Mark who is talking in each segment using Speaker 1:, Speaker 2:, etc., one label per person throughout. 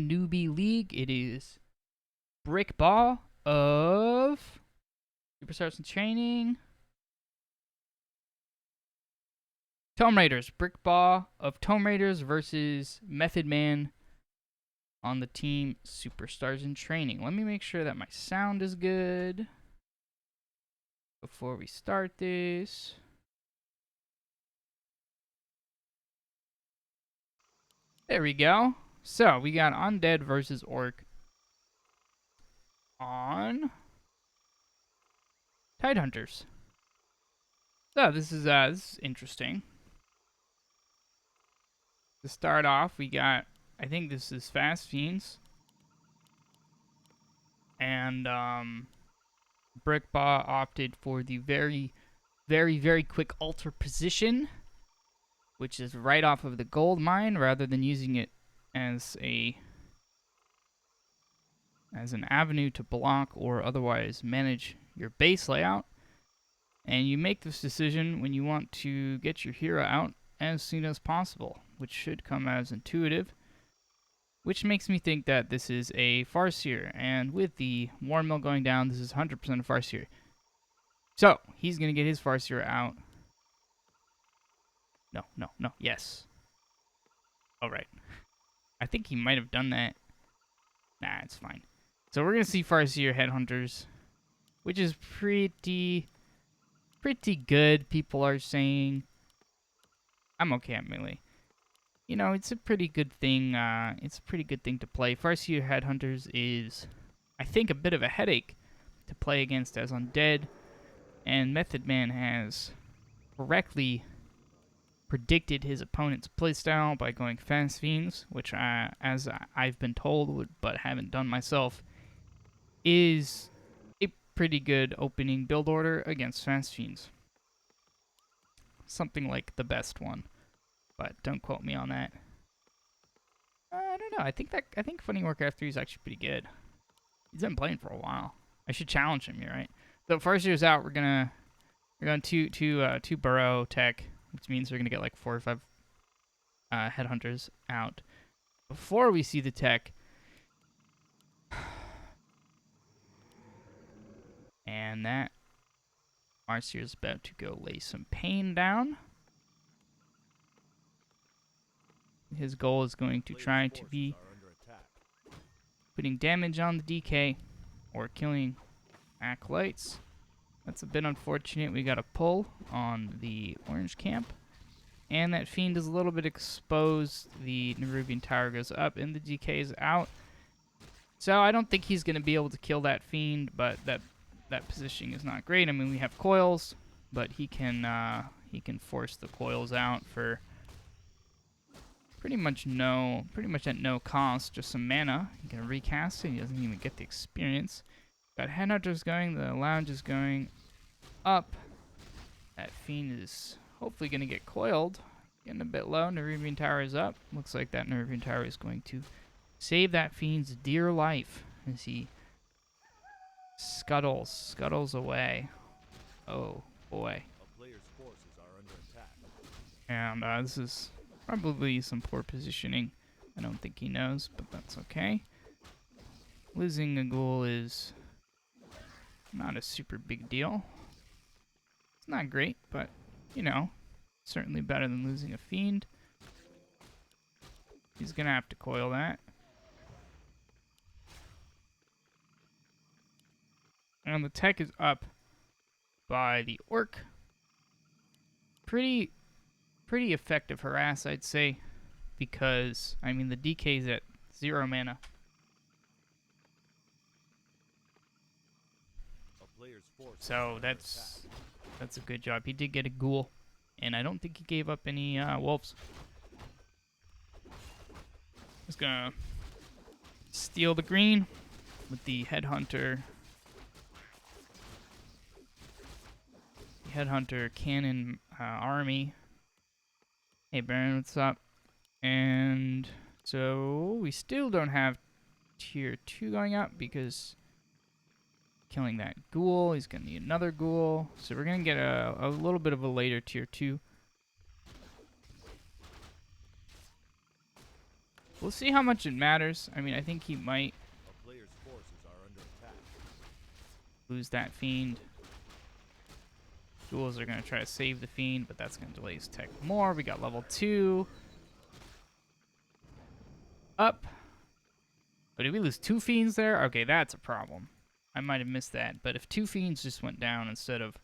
Speaker 1: newbie league. It is BrickBaw of Superstars in Training. Tomb Raiders. BrickBaw of Tomb Raiders versus MethodMan on the team Superstars in Training. Let me make sure that my sound is good before we start this. There we go. So we got Undead versus Orc on Tidehunters. So this is interesting. To start off, we got, I think this is Fast Fiends. And BrickBaw opted for the very, very, very quick alter position, which is right off of the gold mine, rather than using it as an avenue to block or otherwise manage your base layout. And you make this decision when you want to get your hero out as soon as possible, which should come as intuitive, which makes me think that this is a Farseer. And with the War Mill going down, this is 100% a Farseer. So he's going to get his Farseer out. No, yes. Alright. I think he might have done that. Nah, it's fine. So we're going to see Farseer Headhunters, which is pretty good, people are saying. I'm okay at melee. You know, it's a pretty good thing. It's a pretty good thing to play. Farseer Headhunters is, I think, a bit of a headache to play against as Undead, and MethodMan has correctly predicted his opponent's playstyle by going Fast Fiends, which, as I've been told but haven't done myself, is a pretty good opening build order against Fast Fiends. Something like the best one, but don't quote me on that. I don't know. I think Funny Warcraft 3 is actually pretty good. He's been playing for a while. I should challenge him. You're right. So Farseer's out. We're going two burrow tech, which means we're gonna get like 4 or 5 headhunters out before we see the tech. And that Farseer's about to go lay some pain down. His goal is going to try to be putting damage on the DK or killing acolytes. That's a bit unfortunate. We got a pull on the orange camp. And that fiend is a little bit exposed. The Nerubian tower goes up and the DK is out. So I don't think he's going to be able to kill that fiend, but that positioning is not great. I mean, we have coils, but he can force the coils out for pretty much at no cost, just some mana. He can recast it. He doesn't even get the experience. Got Headhunters going. The lounge is going up. That fiend is hopefully going to get coiled. Getting a bit low. Nerubian tower is up. Looks like that Nerubian tower is going to save that fiend's dear life as he scuttles away. Oh boy. And this is probably some poor positioning. I don't think he knows, but that's okay. Losing a ghoul is not a super big deal. It's not great, but, you know, certainly better than losing a fiend. He's going to have to coil that. And the tech is up by the orc. Pretty effective harass, I'd say, because, I mean, the DK's at 0 mana. So that's a good job. He did get a ghoul, and I don't think he gave up any wolves. Just gonna steal the green with the headhunter. Headhunter cannon army. Hey Baron, what's up? And so we still don't have tier 2 going up because killing that ghoul, he's gonna need another ghoul. So we're gonna get a little bit of a later tier 2. We'll see how much it matters. I mean, I think he might lose that Fiend. Duels are going to try to save the Fiend, but that's going to delay his tech more. We got level 2. Up. But did we lose 2 Fiends there? Okay, that's a problem. I might have missed that. But if 2 Fiends just went down instead of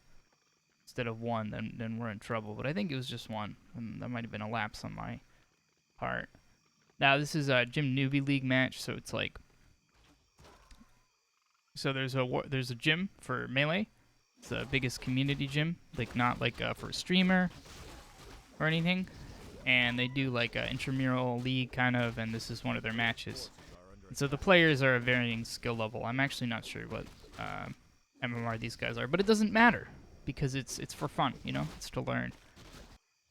Speaker 1: 1, then we're in trouble. But I think it was just 1. And that might have been a lapse on my part. Now, this is a Gym Newbie League match, so it's like... So there's a gym for Melee. It's the biggest community gym. Like, not like for a streamer or anything. And they do like an intramural league kind of, and this is one of their matches. And so the players are a varying skill level. I'm actually not sure what MMR these guys are, but it doesn't matter because it's for fun, you know? It's to learn.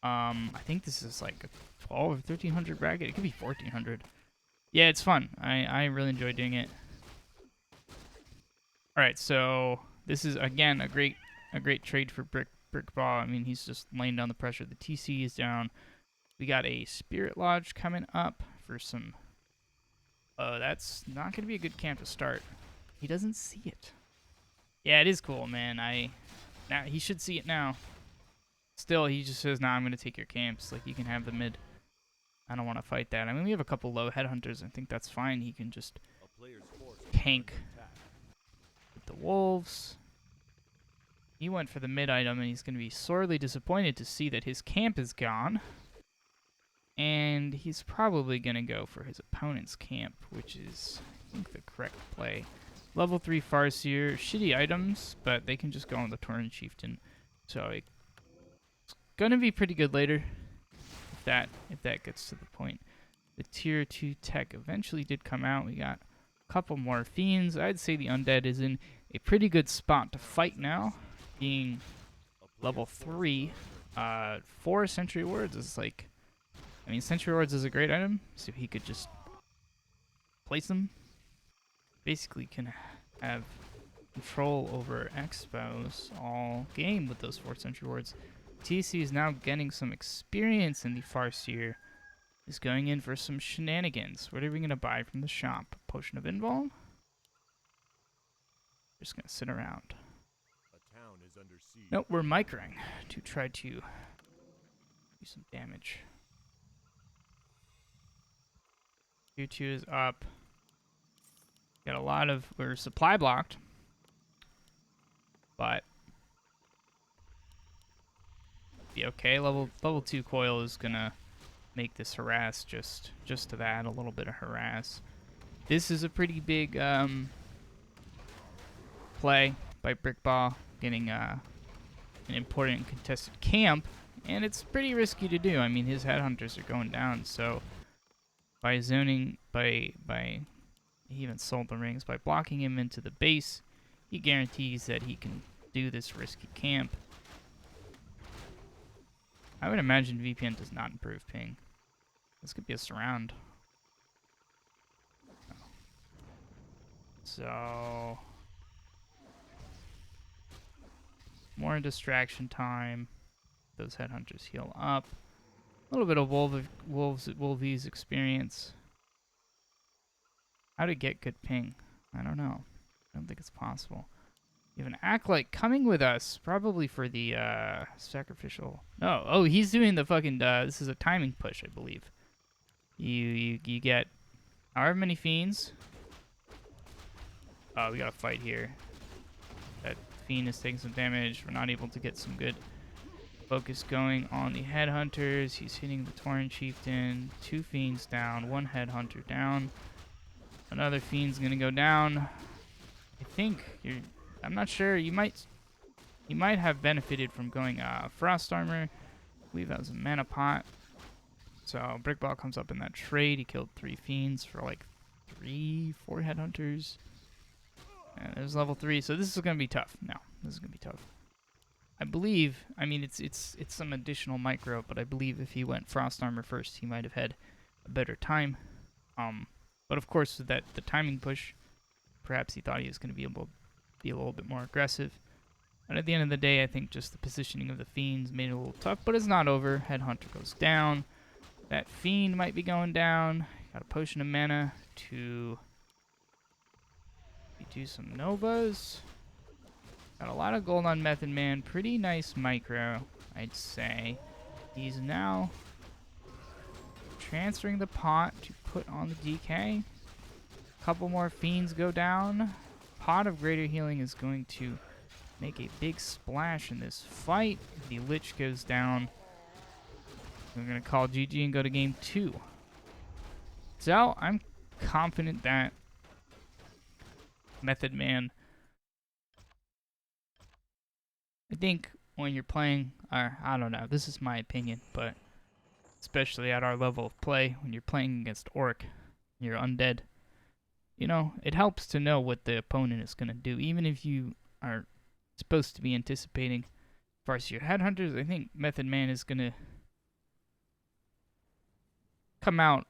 Speaker 1: I think this is like a 12 or 1300 bracket. It could be 1400. Yeah, it's fun. I really enjoy doing it. All right, so this is again a great trade for BrickBaw. I mean, he's just laying down the pressure. The TC is down. We got a Spirit Lodge coming up for some. That's not gonna be a good camp to start. He doesn't see it. Yeah, it is cool, man. Now he should see it now. Still, he just says, "Nah, I'm gonna take your camps. Like, you can have the mid. I don't want to fight that." I mean, we have a couple low headhunters. I think that's fine. He can just tank with the wolves. He went for the mid item, and he's gonna be sorely disappointed to see that his camp is gone. And he's probably gonna go for his opponent's camp, which is, I think, the correct play. Level 3 Farseer, shitty items, but they can just go on the Tauren Chieftain. So it's gonna be pretty good later, if that gets to the point. The tier 2 tech eventually did come out. We got a couple more Fiends. I'd say the Undead is in a pretty good spot to fight now, being level 3. 4 Sentry Wards is like, I mean, Sentry Wards is a great item, so he could just place them. Basically can have control over Expos all game with those 4 Sentry Wards. TC is now getting some experience in the Farseer. Is going in for some shenanigans. What are we going to buy from the shop? Potion of Invul? Just going to sit around. Nope, we're microing to try to do some damage. Tier 2 is up. Got a lot of... We're supply blocked. But... be okay. Level 2 coil is gonna make this harass just to that. A little bit of harass. This is a pretty big play by BrickBaw. Getting an important contested camp. And it's pretty risky to do. I mean, his headhunters are going down. So... by zoning... He even sold the rings. By blocking him into the base, he guarantees that he can do this risky camp. I would imagine VPN does not improve ping. This could be a surround. So... more distraction time. Those headhunters heal up. A little bit of Wolvie's experience. How to get good ping? I don't know. I don't think it's possible. You have an Acolyte coming with us, probably for the sacrificial. No, oh, he's doing the fucking. This is a timing push, I believe. You get however many Fiends. Oh, we got a fight here. That Fiend is taking some damage. We're not able to get some good focus going on the Headhunters. He's hitting the Tauren Chieftain. 2 Fiends down. 1 Headhunter down. Another Fiend's gonna go down. I think you're... I'm not sure. You might have benefited from going Frost Armor. I believe that was a Mana Pot. So BrickBaw comes up in that trade. He killed 3 Fiends for like 4 Headhunters. And there's level 3. So this is gonna be tough. No, this is gonna be tough. I believe. I mean, it's some additional micro, but I believe if he went Frost Armor first, he might have had a better time. But of course, with the timing push, perhaps he thought he was going to be able to be a little bit more aggressive. And at the end of the day, I think just the positioning of the Fiends made it a little tough, but it's not over. Headhunter goes down. That Fiend might be going down. Got a potion of mana to do some novas. Got a lot of gold on MethodMan. Pretty nice micro, I'd say. He's now transferring the pot to put on the DK. Couple more fiends go down. Pot of greater healing is going to make a big splash in this fight. The Lich goes down. We're going to call GG and go to game 2. So, I'm confident that MethodMan, I think when you're playing, or I don't know, this is my opinion, but especially at our level of play, when you're playing against Orc, you're undead, you know, it helps to know what the opponent is going to do, even if you are supposed to be anticipating Farseer Headhunters. I think MethodMan is going to come out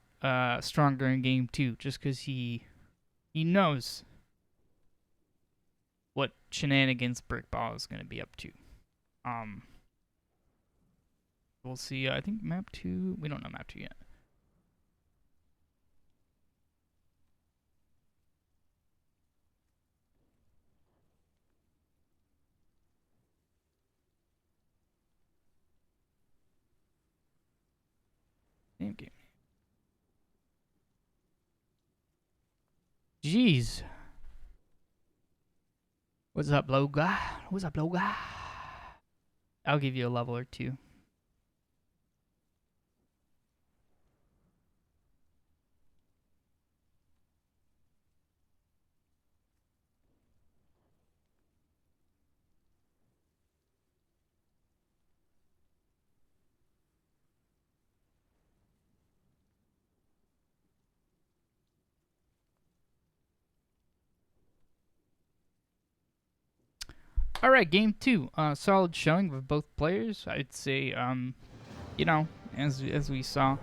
Speaker 1: stronger in game 2, just because he knows what shenanigans BrickBaw is going to be up to. We'll see. I think map 2. We don't know map 2 yet. Same game. Jeez. What's up, Loga? What's up, Loga? I'll give you a level or 2. All right, game 2. Solid showing of both players. I'd say, you know, as we saw,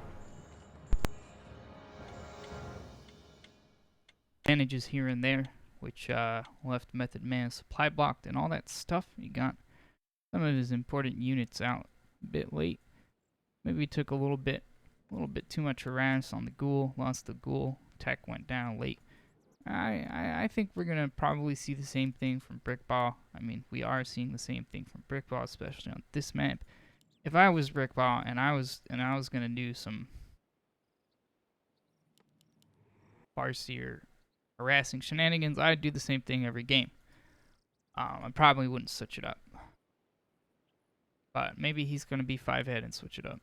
Speaker 1: advantages here and there, which left MethodMan supply blocked and all that stuff. He got some of his important units out a bit late. Maybe he took a little bit too much harass on the ghoul. Lost the ghoul. Tech went down late. I think we're gonna probably see the same thing from BrickBaw. I mean, we are seeing the same thing from BrickBaw, especially on this map. If I was BrickBaw and I was gonna do some Farseer harassing shenanigans, I'd do the same thing every game. I probably wouldn't switch it up, but maybe he's gonna be 5-head and switch it up.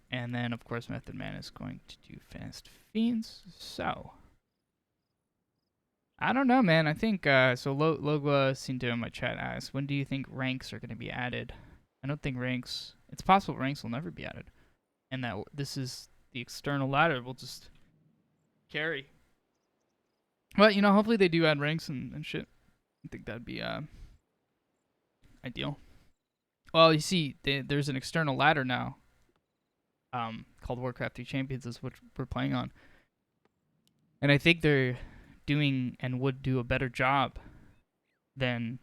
Speaker 1: And then, of course, MethodMan is going to do fast fiends. So I don't know, man. I think, so Logla Cinto in my chat asks, when do you think ranks are going to be added? I don't think ranks, it's possible ranks will never be added. And that this is the external ladder will just carry. But, you know, hopefully they do add ranks and shit. I think that'd be, ideal. Well, you see, there's an external ladder now, called Warcraft 3 Champions, is what we're playing on. And I think they're doing and would do a better job than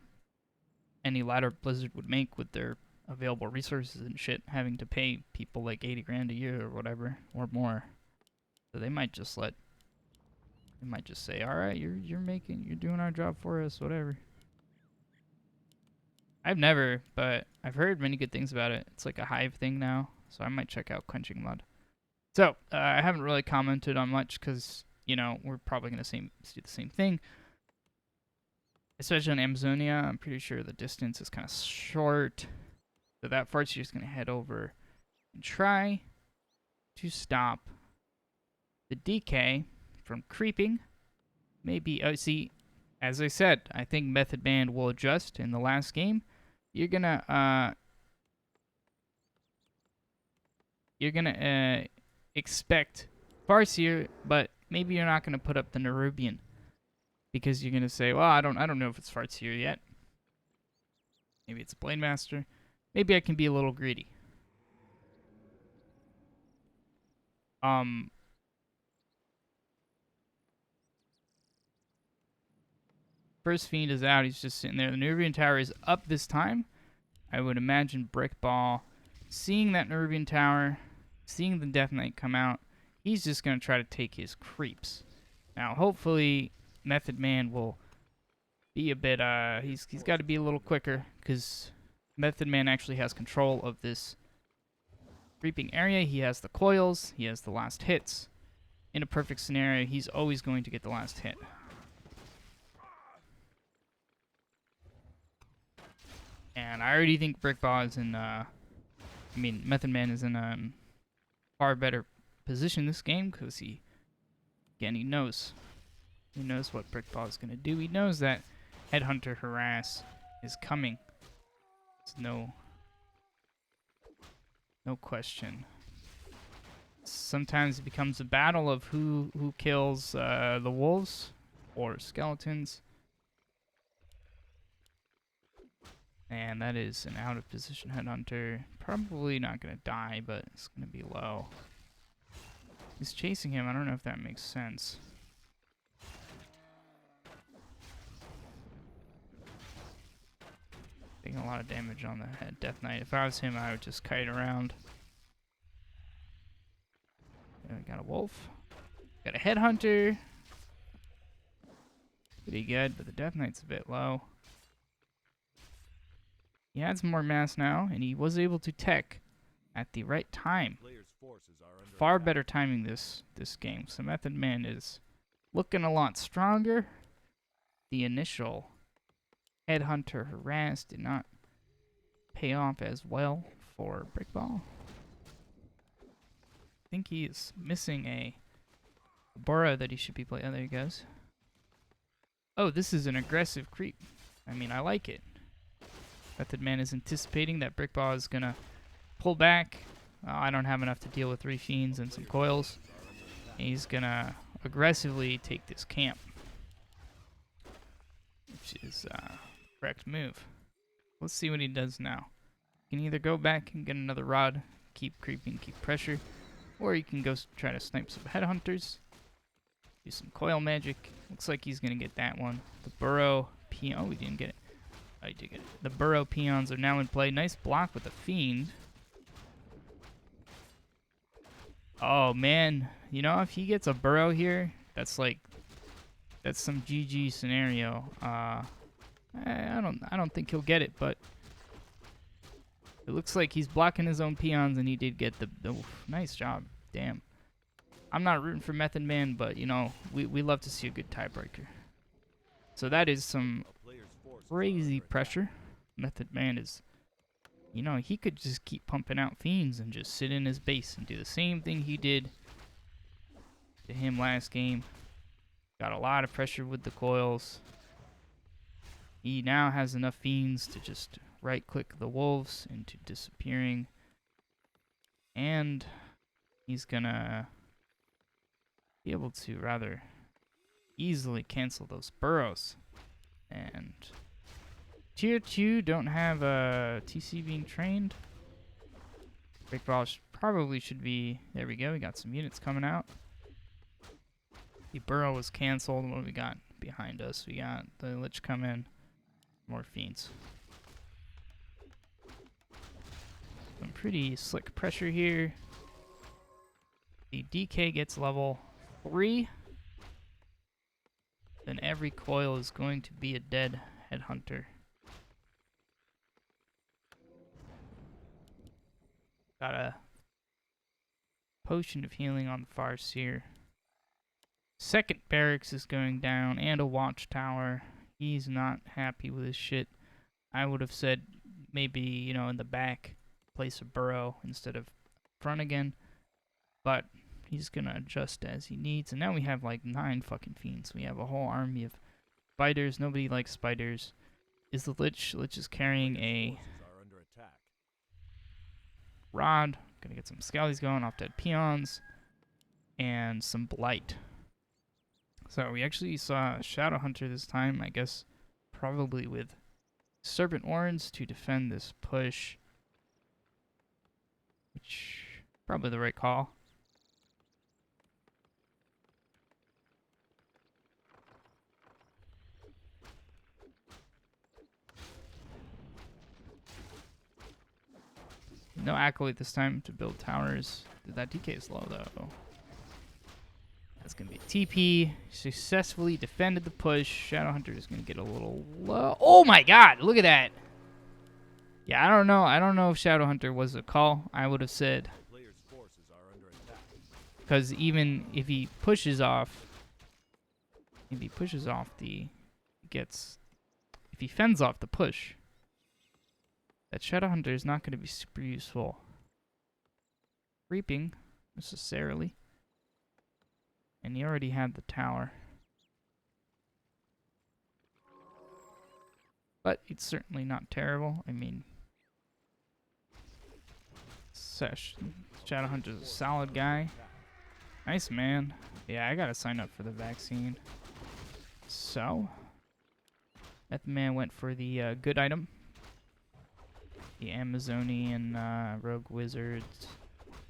Speaker 1: any ladder Blizzard would make with their available resources and shit, having to pay people like 80 grand a year or whatever, or more. So they might just say, all right, you're doing our job for us, whatever. I've never, but I've heard many good things about it. It's like a Hive thing now, so I might check out Quenching Mud. So I haven't really commented on much because, you know, we're probably going to do the same thing. Especially on Amazonia, I'm pretty sure the distance is kind of short. So that Farseer is going to head over and try to stop the DK from creeping. Maybe, see, as I said, I think MethodMan will adjust in the last game. You're going to expect Farseer, but maybe you're not going to put up the Nerubian because you're going to say, well, I don't know if it's Farseer yet. Maybe it's Blade Master. Maybe I can be a little greedy. First Fiend is out. He's just sitting there. The Nerubian Tower is up this time. I would imagine BrickBaw seeing that Nerubian Tower, seeing the Death Knight come out, he's just going to try to take his creeps. Now, hopefully, MethodMan will be a bit, he's got to be a little quicker, because MethodMan actually has control of this creeping area. He has the coils, he has the last hits. In a perfect scenario, he's always going to get the last hit. And I already think BrickBaw is in, MethodMan is in a far better position this game, because he knows. He knows what BrickBaw is going to do. He knows that Headhunter Harass is coming. There's no question. Sometimes it becomes a battle of who kills the wolves or skeletons. And that is an out of position Headhunter. Probably not going to die, but it's going to be low. He's chasing him. I don't know if that makes sense. Taking a lot of damage on the head Death Knight. If I was him, I would just kite around. Got a wolf. Got a Headhunter. Pretty good, but the Death Knight's a bit low. He has more mass now, and he was able to tech at the right time. Far better timing this game. So MethodMan is looking a lot stronger. The initial Headhunter Harass did not pay off as well for BrickBaw. I think he is missing a burrow that he should be playing. Oh, there he goes. Oh, this is an aggressive creep. I mean, I like it. MethodMan is anticipating that BrickBaw is going to pull back. I don't have enough to deal with 3 fiends and some coils. He's going to aggressively take this camp, which is correct move. Let's see what he does now. You can either go back and get another rod, keep creeping, keep pressure, or you can go try to snipe some headhunters, do some coil magic. Looks like he's going to get that one. The burrow peon. Oh, we didn't get it. I did get it. The burrow peons are now in play. Nice block with the fiend. Oh man, you know, if he gets a burrow here, that's some GG scenario. I don't think he'll get it, but it looks like he's blocking his own peons, and he did get the nice job. Damn. I'm not rooting for MethodMan, but you know, we love to see a good tiebreaker. So that is some crazy pressure. MethodMan is, you know, he could just keep pumping out fiends and just sit in his base and do the same thing he did to him last game. Got a lot of pressure with the coils. He now has enough fiends to just right-click the wolves into disappearing. And he's gonna be able to rather easily cancel those burrows. And Tier 2 don't have a TC being trained. BrickBaw probably should be... There we go, we got some units coming out. The burrow was canceled. What do we got behind us? We got the Lich come in. More fiends. Some pretty slick pressure here. The DK gets level 3. Then every coil is going to be a dead Headhunter. Got a potion of healing on the far seer. Second barracks is going down, and a watchtower. He's not happy with his shit. I would have said maybe, you know, in the back, place a burrow instead of front again. But he's gonna adjust as he needs. And now we have like 9 fucking fiends. We have a whole army of spiders. Nobody likes spiders. Is the Lich? Lich is carrying a rod. Gonna get some scallies going off dead peons. And some blight. So we actually saw a Shadow Hunter this time, I guess probably with Serpent Warrens to defend this push. Which, probably the right call. No Acolyte this time to build towers. That DK is low though. That's going to be a TP. Successfully defended the push. Shadowhunter is going to get a little low. Oh my god, look at that. Yeah, I don't know. I don't know if Shadowhunter was a call. I would have said. Because even if he pushes off, if he fends off the push, that Shadowhunter is not going to be super useful. Reaping, necessarily. And he already had the tower. But it's certainly not terrible. I mean, Shadowhunter's a solid guy. Nice, man. Yeah, I gotta sign up for the vaccine. So, MethodMan went for the good item. The Amazonian Rogue Wizards.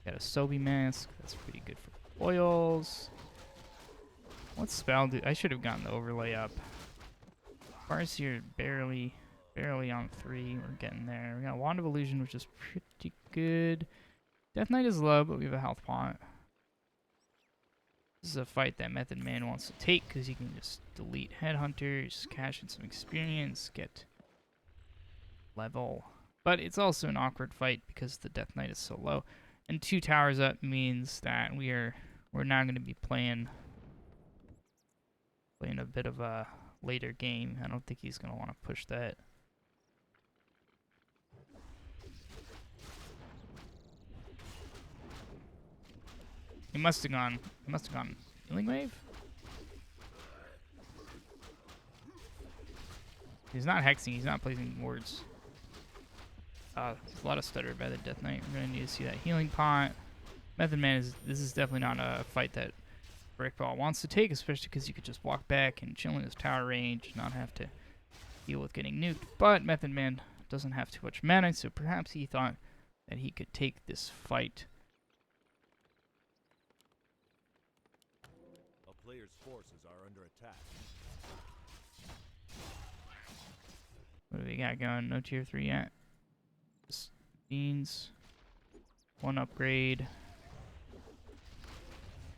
Speaker 1: Got a Sobi Mask. That's pretty good for oils. What spell do I should have gotten the overlay up? Farseer barely on 3. We're getting there. We got Wand of Illusion, which is pretty good. Death Knight is low, but we have a health pot. This is a fight that MethodMan wants to take because he can just delete Headhunters, cash in some experience, get level. But it's also an awkward fight because the Death Knight is so low. And 2 towers up means that we're now going to be playing a bit of a later game. I don't think he's going to want to push that. He must have gone Healing Wave? He's not hexing, he's not placing wards. There's a lot of stutter by the Death Knight. We're gonna need to see that healing pot. MethodMan this is definitely not a fight that BrickBaw wants to take, especially because you could just walk back and chill in his tower range, not have to deal with getting nuked. But MethodMan doesn't have too much mana, so perhaps he thought that he could take this fight.
Speaker 2: A player's forces are under attack.
Speaker 1: What do we got going? No tier 3 yet. Just beans. 1 upgrade.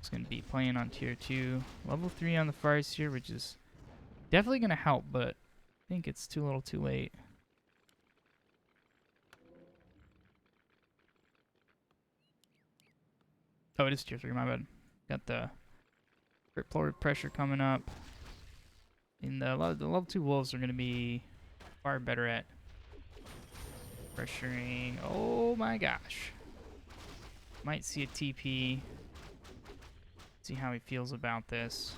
Speaker 1: It's going to be playing on tier 2. Level 3 on the Farseer, which is definitely going to help, but I think it's too little too late. Oh, it is tier 3, my bad. Got the Forward pressure coming up. And the level 2 wolves are going to be far better at pressuring. Oh my gosh. Might see a TP. See how he feels about this.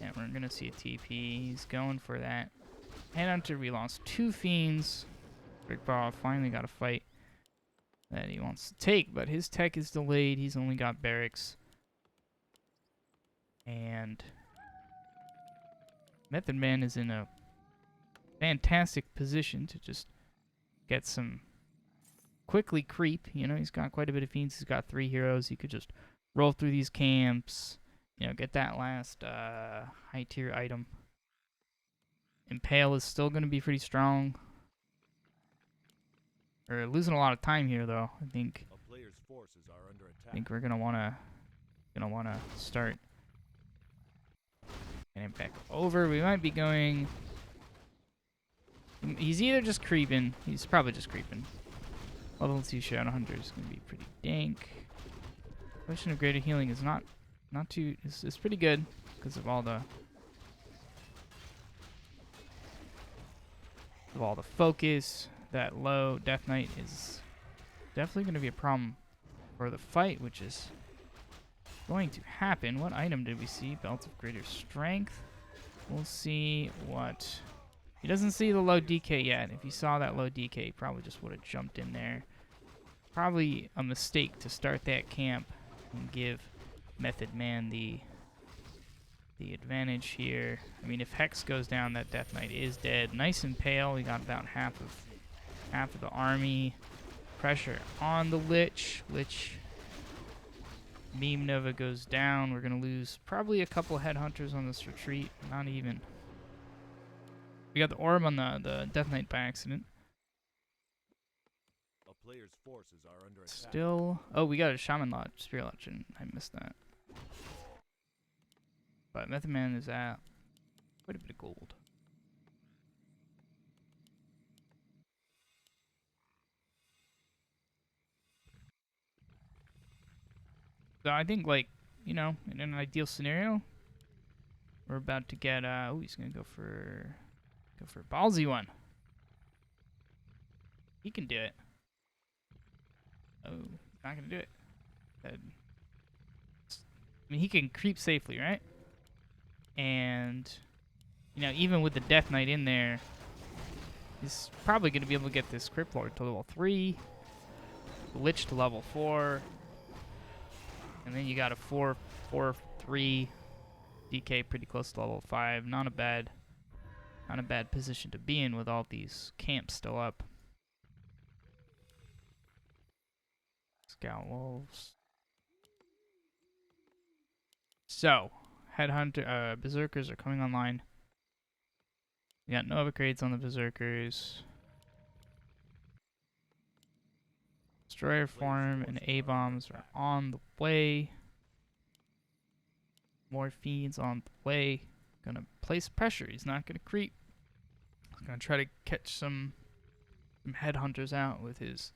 Speaker 1: Yeah, we're going to see a TP. He's going for that. Headhunter, we lost 2 fiends. BrickBaw finally got a fight that he wants to take, but his tech is delayed. He's only got barracks. And MethodMan is in a fantastic position to just get some quickly creep. You know, he's got quite a bit of fiends. He's got 3 heroes. He could just roll through these camps, you know, get that last high tier item. Impale is still going to be pretty strong. We're losing a lot of time here, though. I think we're gonna wanna start getting back over. We might be going. He's either just creeping. He's probably just creeping. Level 2 Shadowhunter is gonna be pretty dank. Potion of Greater Healing is not too. It's pretty good because of all the focus. That low Death Knight is definitely going to be a problem for the fight, which is going to happen. What item did we see? Belt of Greater Strength. We'll see what. He doesn't see the low DK yet. If he saw that low DK, he probably just would have jumped in there. Probably a mistake to start that camp and give MethodMan the advantage here. I mean, if Hex goes down, that Death Knight is dead. Nice and pale. We got about half of the army. Pressure on the Lich. Meme Nova goes down. We're going to lose probably a couple Headhunters on this retreat. Not even. We got the orb on the Death Knight by accident.
Speaker 2: A player's forces are under attack.
Speaker 1: Still. Oh, we got a Shaman Lodge, Spirit Lodge, and I missed that. But MethodMan is at quite a bit of gold. So I think, like, you know, in an ideal scenario, we're about to get, oh, he's gonna go for a ballsy one. He can do it. Oh, not gonna do it. I mean, he can creep safely, right? And, you know, even with the Death Knight in there, he's probably gonna be able to get this Crypt Lord to level 3, Lich to level 4, and then you got a 4-3 DK pretty close to level 5. Not a bad position to be in with all these camps still up. Scout Wolves. So, Headhunter, Berserkers are coming online. We got no upgrades on the Berserkers. Destroyer Farm and A-Bombs are on the way. More feeds on the way. Gonna place pressure. He's not gonna creep. He's gonna try to catch some Headhunters out with his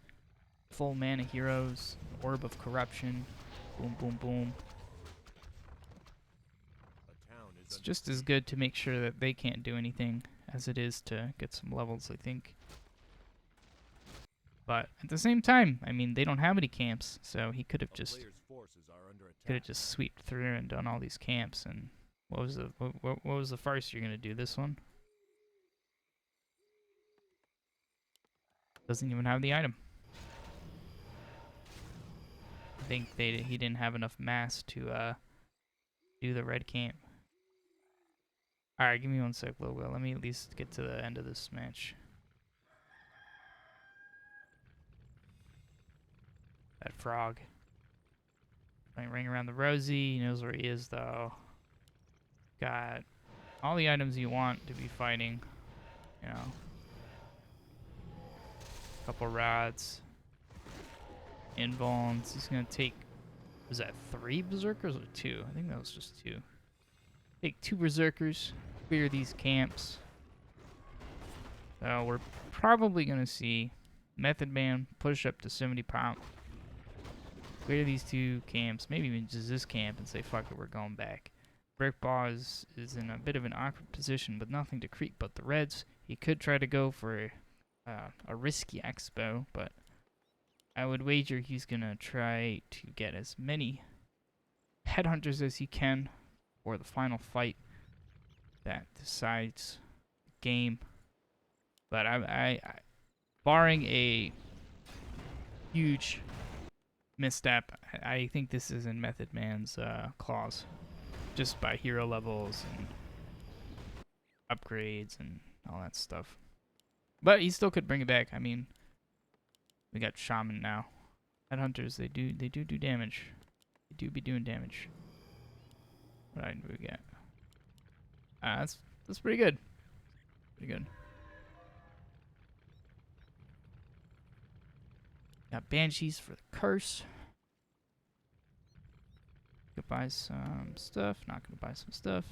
Speaker 1: full mana heroes. Orb of Corruption. Boom, boom, boom. It's just as good to make sure that they can't do anything as it is to get some levels, I think. But at the same time, I mean, they don't have any camps, so he could have just sweeped through and done all these camps. And what was the farce you're gonna do? This one doesn't even have the item. I think he didn't have enough mass to do the red camp. Alright, give me one sec, Will. Let me at least get to the end of this match. That frog. Playing Ring Around the Rosie. He knows where he is, though. Got all the items you want to be fighting. You know. Couple rods. Invulns. He's going to take... Was that 3 Berserkers or 2? I think that was just 2. Take 2 Berserkers. Clear these camps. So we're probably going to see MethodMan push up to 70 pound. Clear these 2 camps, maybe even just this camp, and say, fuck it, we're going back. BrickBaw is in a bit of an awkward position with nothing to creep but the reds. He could try to go for a risky expo, but I would wager he's going to try to get as many Headhunters as he can for the final fight that decides the game. But I barring a huge misstep, I think this is in MethodMan's claws, just by hero levels and upgrades and all that stuff. But he still could bring it back. I mean, we got Shaman now. Headhunters, they do damage. They do be doing damage. What item do we get? That's pretty good. Pretty good. Got Banshees for the curse. Could buy some stuff. Not gonna buy some stuff.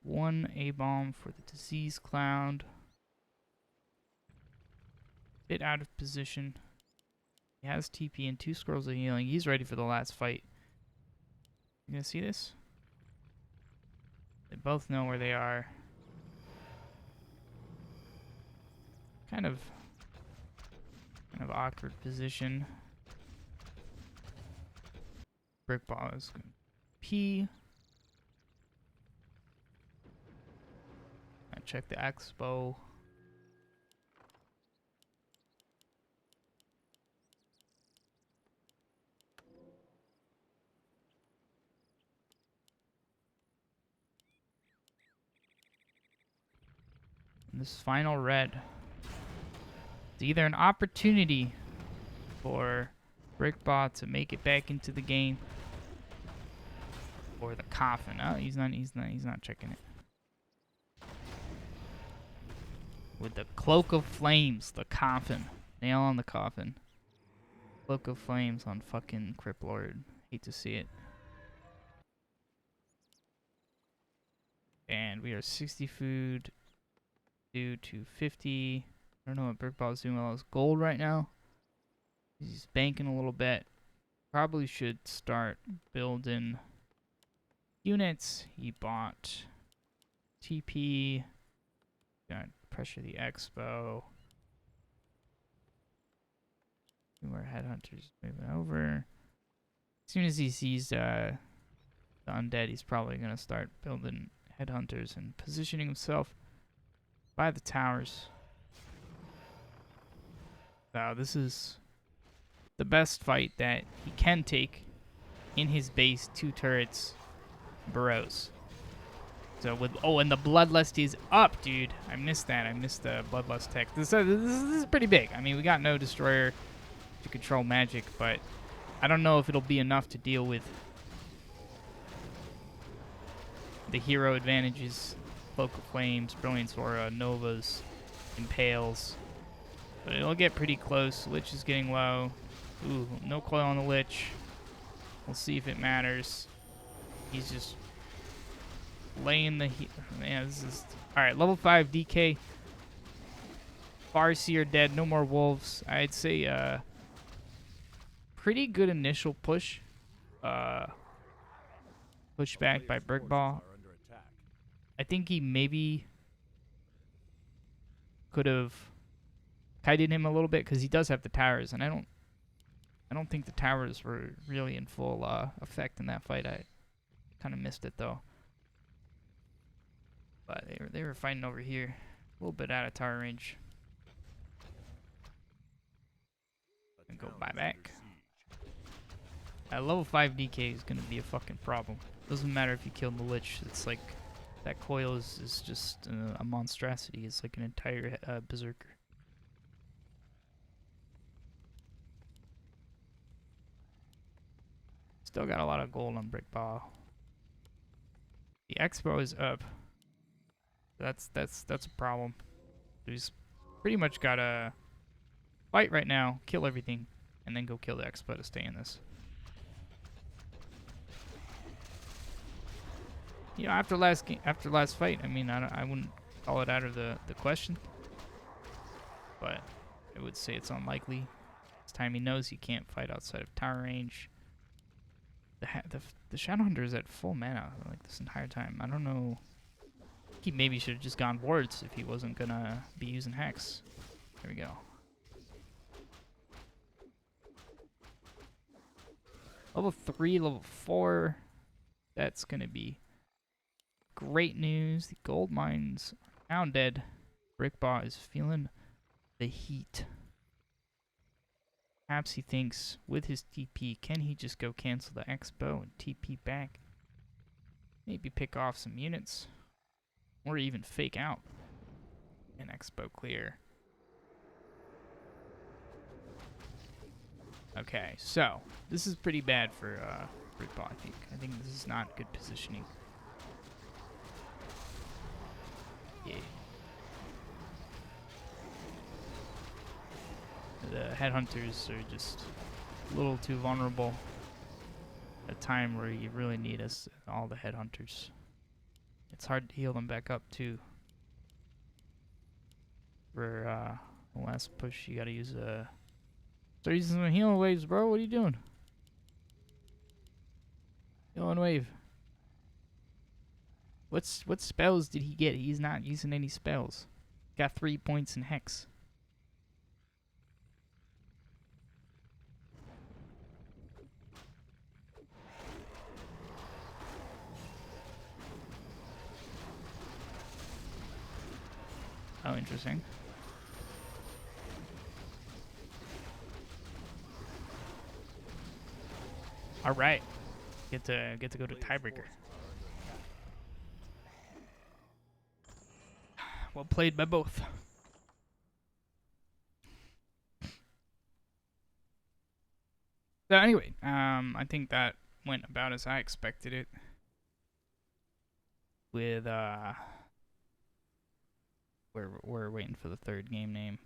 Speaker 1: One A-bomb for the Disease Cloud. Bit out of position. He has TP and 2 scrolls of healing. He's ready for the last fight. You gonna see this? They both know where they are. Kind of awkward position. BrickBaw is going to pee. I check the expo. And this final red. It's either an opportunity for BrickBaw to make it back into the game, or the coffin. Oh, he's not checking it. With the cloak of flames, the coffin. Nail on the coffin. Cloak of Flames on fucking Crypt Lord. Hate to see it. And we are 60 food due to 50. I don't know what BrickBaw's doing well. It's gold right now. He's banking a little bit. Probably should start building units. He bought TP. Got pressure the Expo. Two more headhunters moving over. As soon as he sees the undead, he's probably gonna start building headhunters and positioning himself by the towers. So this is the best fight that he can take in his base. 2 turrets, burrows. So with and the Bloodlust is up, dude. I missed that. I missed the Bloodlust tech. This is pretty big. I mean, we got no destroyer to control magic, but I don't know if it'll be enough to deal with the hero advantages. Cloak of Flames, Brilliance Aura, Novas, Impales. But it'll get pretty close. Lich is getting low. Ooh, no coil on the Lich. We'll see if it matters. He's just laying the heat. Man, this is... Alright, level 5 DK. Farseer dead. No more wolves. I'd say, pretty good initial push. Push back by BrickBaw. I think he maybe could have kited him a little bit because he does have the towers, and I don't think the towers were really in full effect in that fight. I kind of missed it though. But they were fighting over here, a little bit out of tower range. And go buyback. Level 5 DK is gonna be a fucking problem. Doesn't matter if you kill the Lich. It's like that coil is just a monstrosity. It's like an entire berserker. Still got a lot of gold on BrickBaw. The Expo is up. That's a problem. He's pretty much gotta fight right now, kill everything, and then go kill the Expo to stay in this. You know, after last fight, I mean, I wouldn't call it out of the question, but I would say it's unlikely. This time he knows he can't fight outside of tower range. The Shadowhunter is at full mana like this entire time. I don't know. He maybe should have just gone wards if he wasn't gonna be using Hex. There we go. Level 3, level 4. That's gonna be great news. The gold mines are now dead. BrickBaw is feeling the heat. Perhaps he thinks with his TP, can he just go cancel the Expo and TP back? Maybe pick off some units. Or even fake out an Expo clear. Okay, so this is pretty bad for BrickBaw, I think. I think this is not good positioning. Yeah. The headhunters are just a little too vulnerable at a time where you really need all the headhunters. It's hard to heal them back up too. For the last push, you gotta use start using some healing waves, bro. What are you doing? Healing wave. What spells did he get? He's not using any spells. Got 3 points in Hex. Oh, interesting. All right, get to go to tiebreaker. Well played by both. So anyway, I think that went about as I expected it. With we're waiting for the third game name.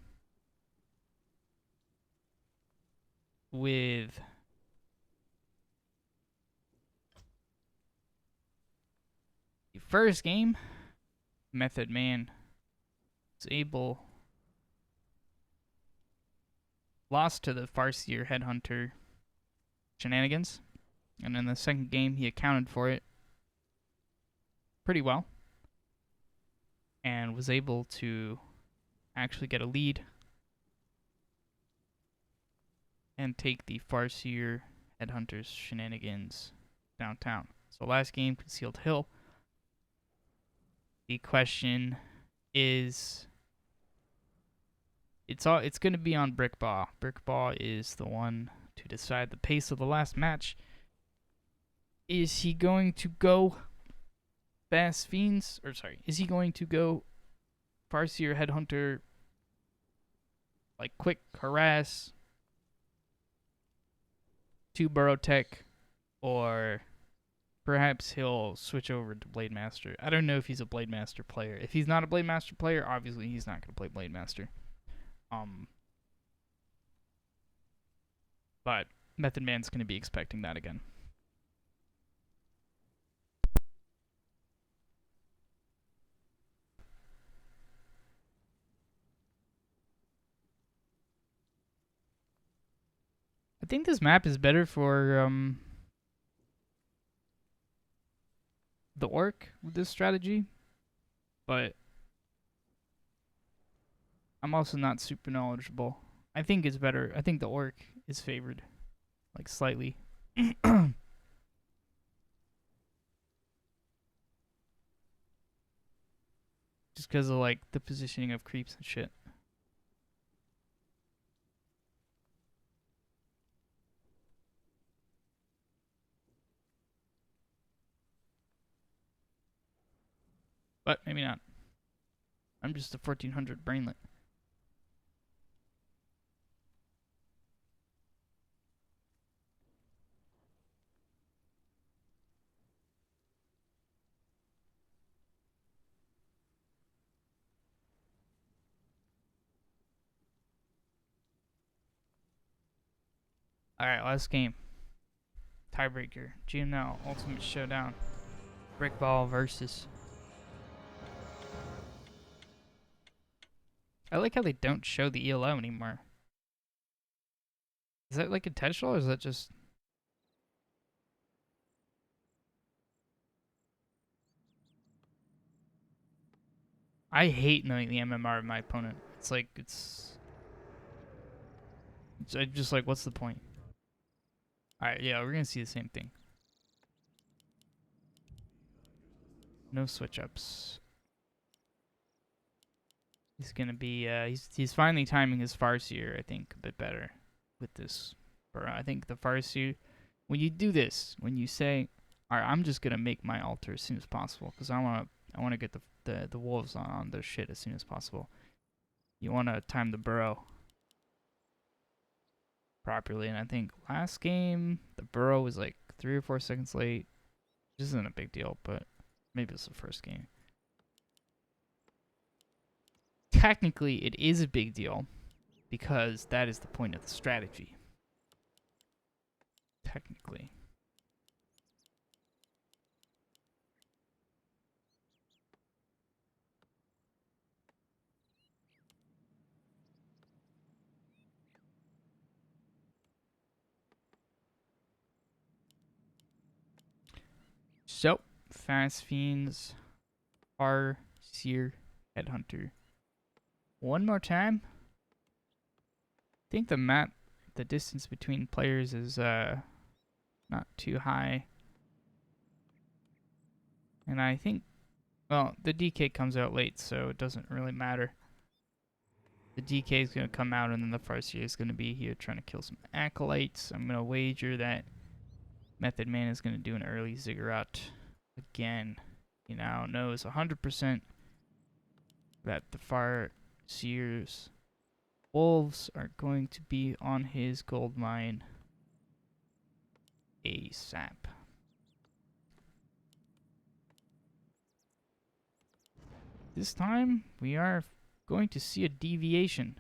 Speaker 1: with the first game, MethodMan was able lost to the Farseer Headhunter shenanigans, and in the second game he accounted for it pretty well and was able to actually get a lead and take the Farseer Headhunters shenanigans downtown. So last game, Concealed Hill. The question is, it's going to be on BrickBaw. BrickBaw is the one to decide the pace of the last match. Is he going to go Fast Fiends? Or sorry, is he going to go Farseer Headhunter, like quick harass, 2 Burrow Tech, or perhaps he'll switch over to Blade Master. I don't know if he's a Blade Master player. If he's not a Blade Master player, obviously he's not going to play Blade Master. But MethodMan's going to be expecting that again. I think this map is better for the Orc with this strategy, but I'm also not super knowledgeable. I think it's better. I think the Orc is favored, like slightly. Just because of like the positioning of creeps and shit. But maybe not. I'm just a 1400 brainlet. Alright, last game. Tiebreaker. GNL Ultimate Showdown. BrickBaw versus. I like how they don't show the ELO anymore. Is that like intentional or is that just. I hate knowing the MMR of my opponent. It's like, it's just like, what's the point? Alright, yeah, we're gonna see the same thing. No switch ups. He's gonna be, he's finally timing his Farseer, I think, a bit better with this. I think the Farseer, when you do this, when you say, alright, I'm just gonna make my altar as soon as possible, because I wanna get the wolves on their shit as soon as possible. You wanna time the burrow properly, and I think last game the burrow was like 3 or 4 seconds late. This isn't a big deal, but maybe it's the first game. Technically, it is a big deal because that is the point of the strategy. Technically. So, Fast Fiends, Farseer, Headhunter. One more time. I think the map, the distance between players is not too high. And I think, well, the DK comes out late, so it doesn't really matter. The DK is going to come out, and then the Farseer is going to be here trying to kill some Acolytes. I'm going to wager that MethodMan is going to do an early ziggurat again. He now knows 100% that the Farseer's wolves are going to be on his gold mine ASAP. This time, we are going to see a deviation.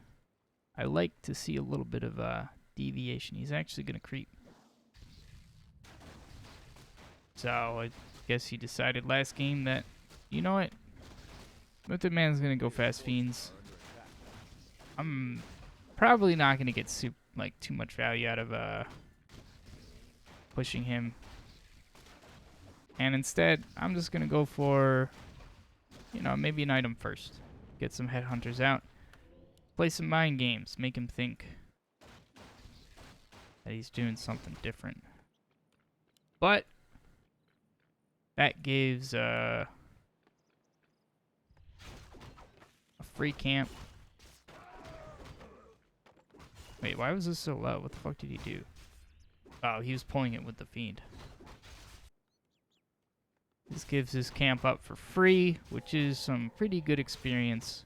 Speaker 1: I like to see a little bit of a deviation. He's actually going to creep. So I guess he decided last game that, you know what? MethodMan's going to go fast fiends. I'm probably not going to get too much value out of pushing him. And instead, I'm just going to go for, you know, maybe an item first. Get some headhunters out. Play some mind games. Make him think that he's doing something different. But that gives a free camp. Wait, why was this so low? What the fuck did he do? Oh, he was pulling it with the fiend. This gives his camp up for free, which is some pretty good experience.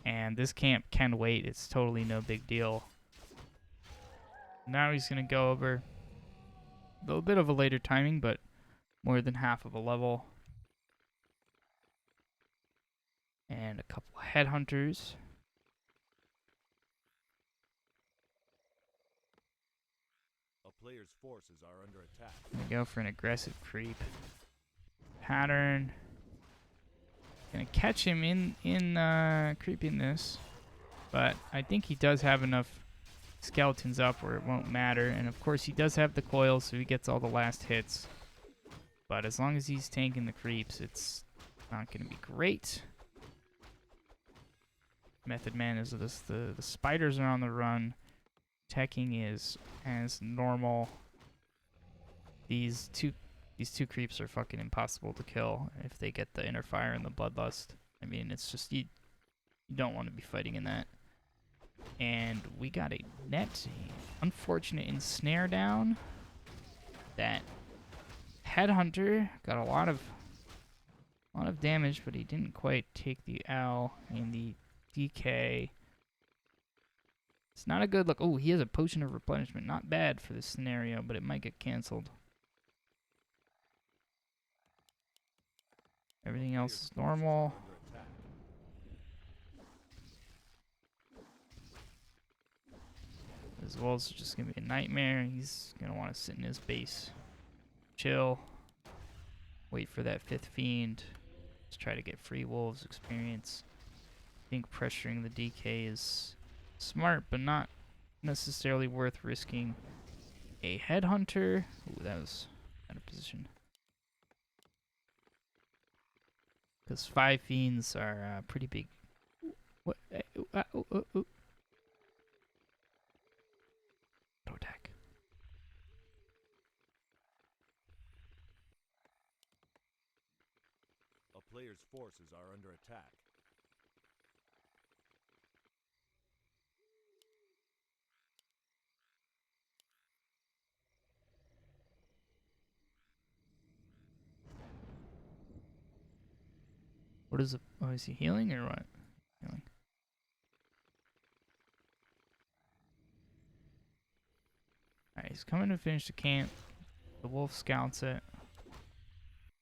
Speaker 1: And this camp can wait. It's totally no big deal. Now he's going to go over a little bit of a later timing, but more than half of a level. And a couple headhunters.
Speaker 2: Player's forces are under attack.
Speaker 1: Gonna go for an aggressive creep pattern. Gonna catch him in creeping this, but I think he does have enough skeletons up where it won't matter. And of course he does have the coil, so he gets all the last hits. But as long as he's tanking the creeps, it's not gonna be great. MethodMan is this. The spiders are on the run. Attacking is as normal. These two creeps are fucking impossible to kill if they get the inner fire and the bloodlust. I mean, it's just you don't want to be fighting in that. And we got a net unfortunate ensnare down. That headhunter got a lot of damage, but he didn't quite take the L in the DK. It's not a good look. Oh, he has a potion of replenishment. Not bad for this scenario, but it might get canceled. Everything else is normal. As well as just going to be a nightmare. He's going to want to sit in his base. Chill. Wait for that 5th fiend. Let's try to get free wolves experience. I think pressuring the DK is smart, but not necessarily worth risking a headhunter. Ooh, that was out of position. Because 5 fiends are pretty big. What? Auto attack.
Speaker 2: A player's forces are under attack.
Speaker 1: What is it? Oh, is he healing or what? Healing. Alright, he's coming to finish the camp. The wolf scouts it.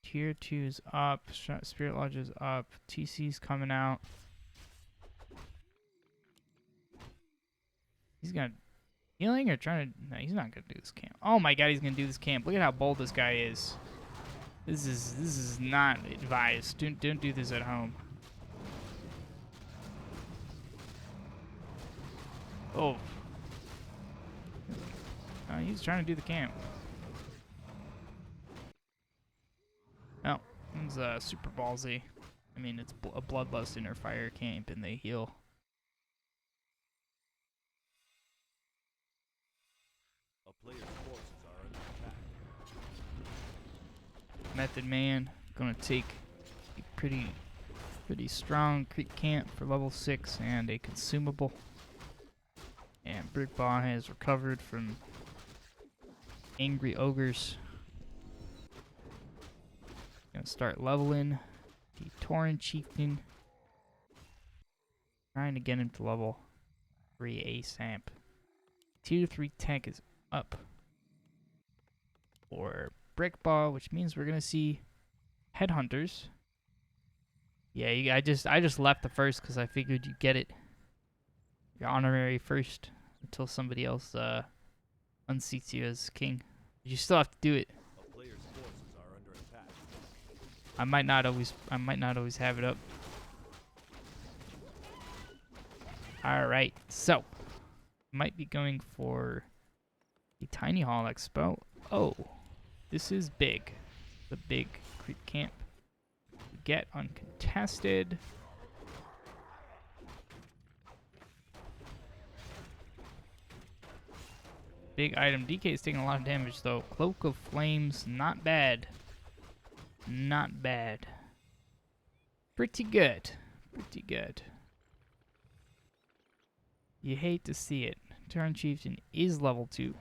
Speaker 1: Tier 2's up. Spirit Lodge is up. TC's coming out. He's gonna healing or trying to. No, he's not gonna do this camp. Oh my god, he's gonna do this camp. Look at how bold this guy is. This is not advised. Don't do this at home. Oh. He's trying to do the camp. Oh, it's super ballsy. I mean, it's a bloodlust inner fire camp, and they heal.
Speaker 2: A player's forces are under attack.
Speaker 1: MethodMan gonna take a pretty strong creep camp for level 6 and a consumable. And BrickBaw has recovered from angry ogres. Gonna start leveling the Tauren Chieftain. Trying to get him to level 3 ASAP. Tier 3 tech is up for BrickBaw, which means we're gonna see headhunters. Yeah, I just left the first because I figured you'd get it. You're honorary first until somebody else unseats you as king. But you still have to do it.
Speaker 2: A player's forces are under attack.
Speaker 1: I might not always have it up. Alright, so might be going for a tiny hall expo. Oh, this is big. The big creep camp. Get uncontested. Big item. DK is taking a lot of damage though. Cloak of Flames, not bad. Not bad. Pretty good. Pretty good. You hate to see it. Turn Chieftain is level 2.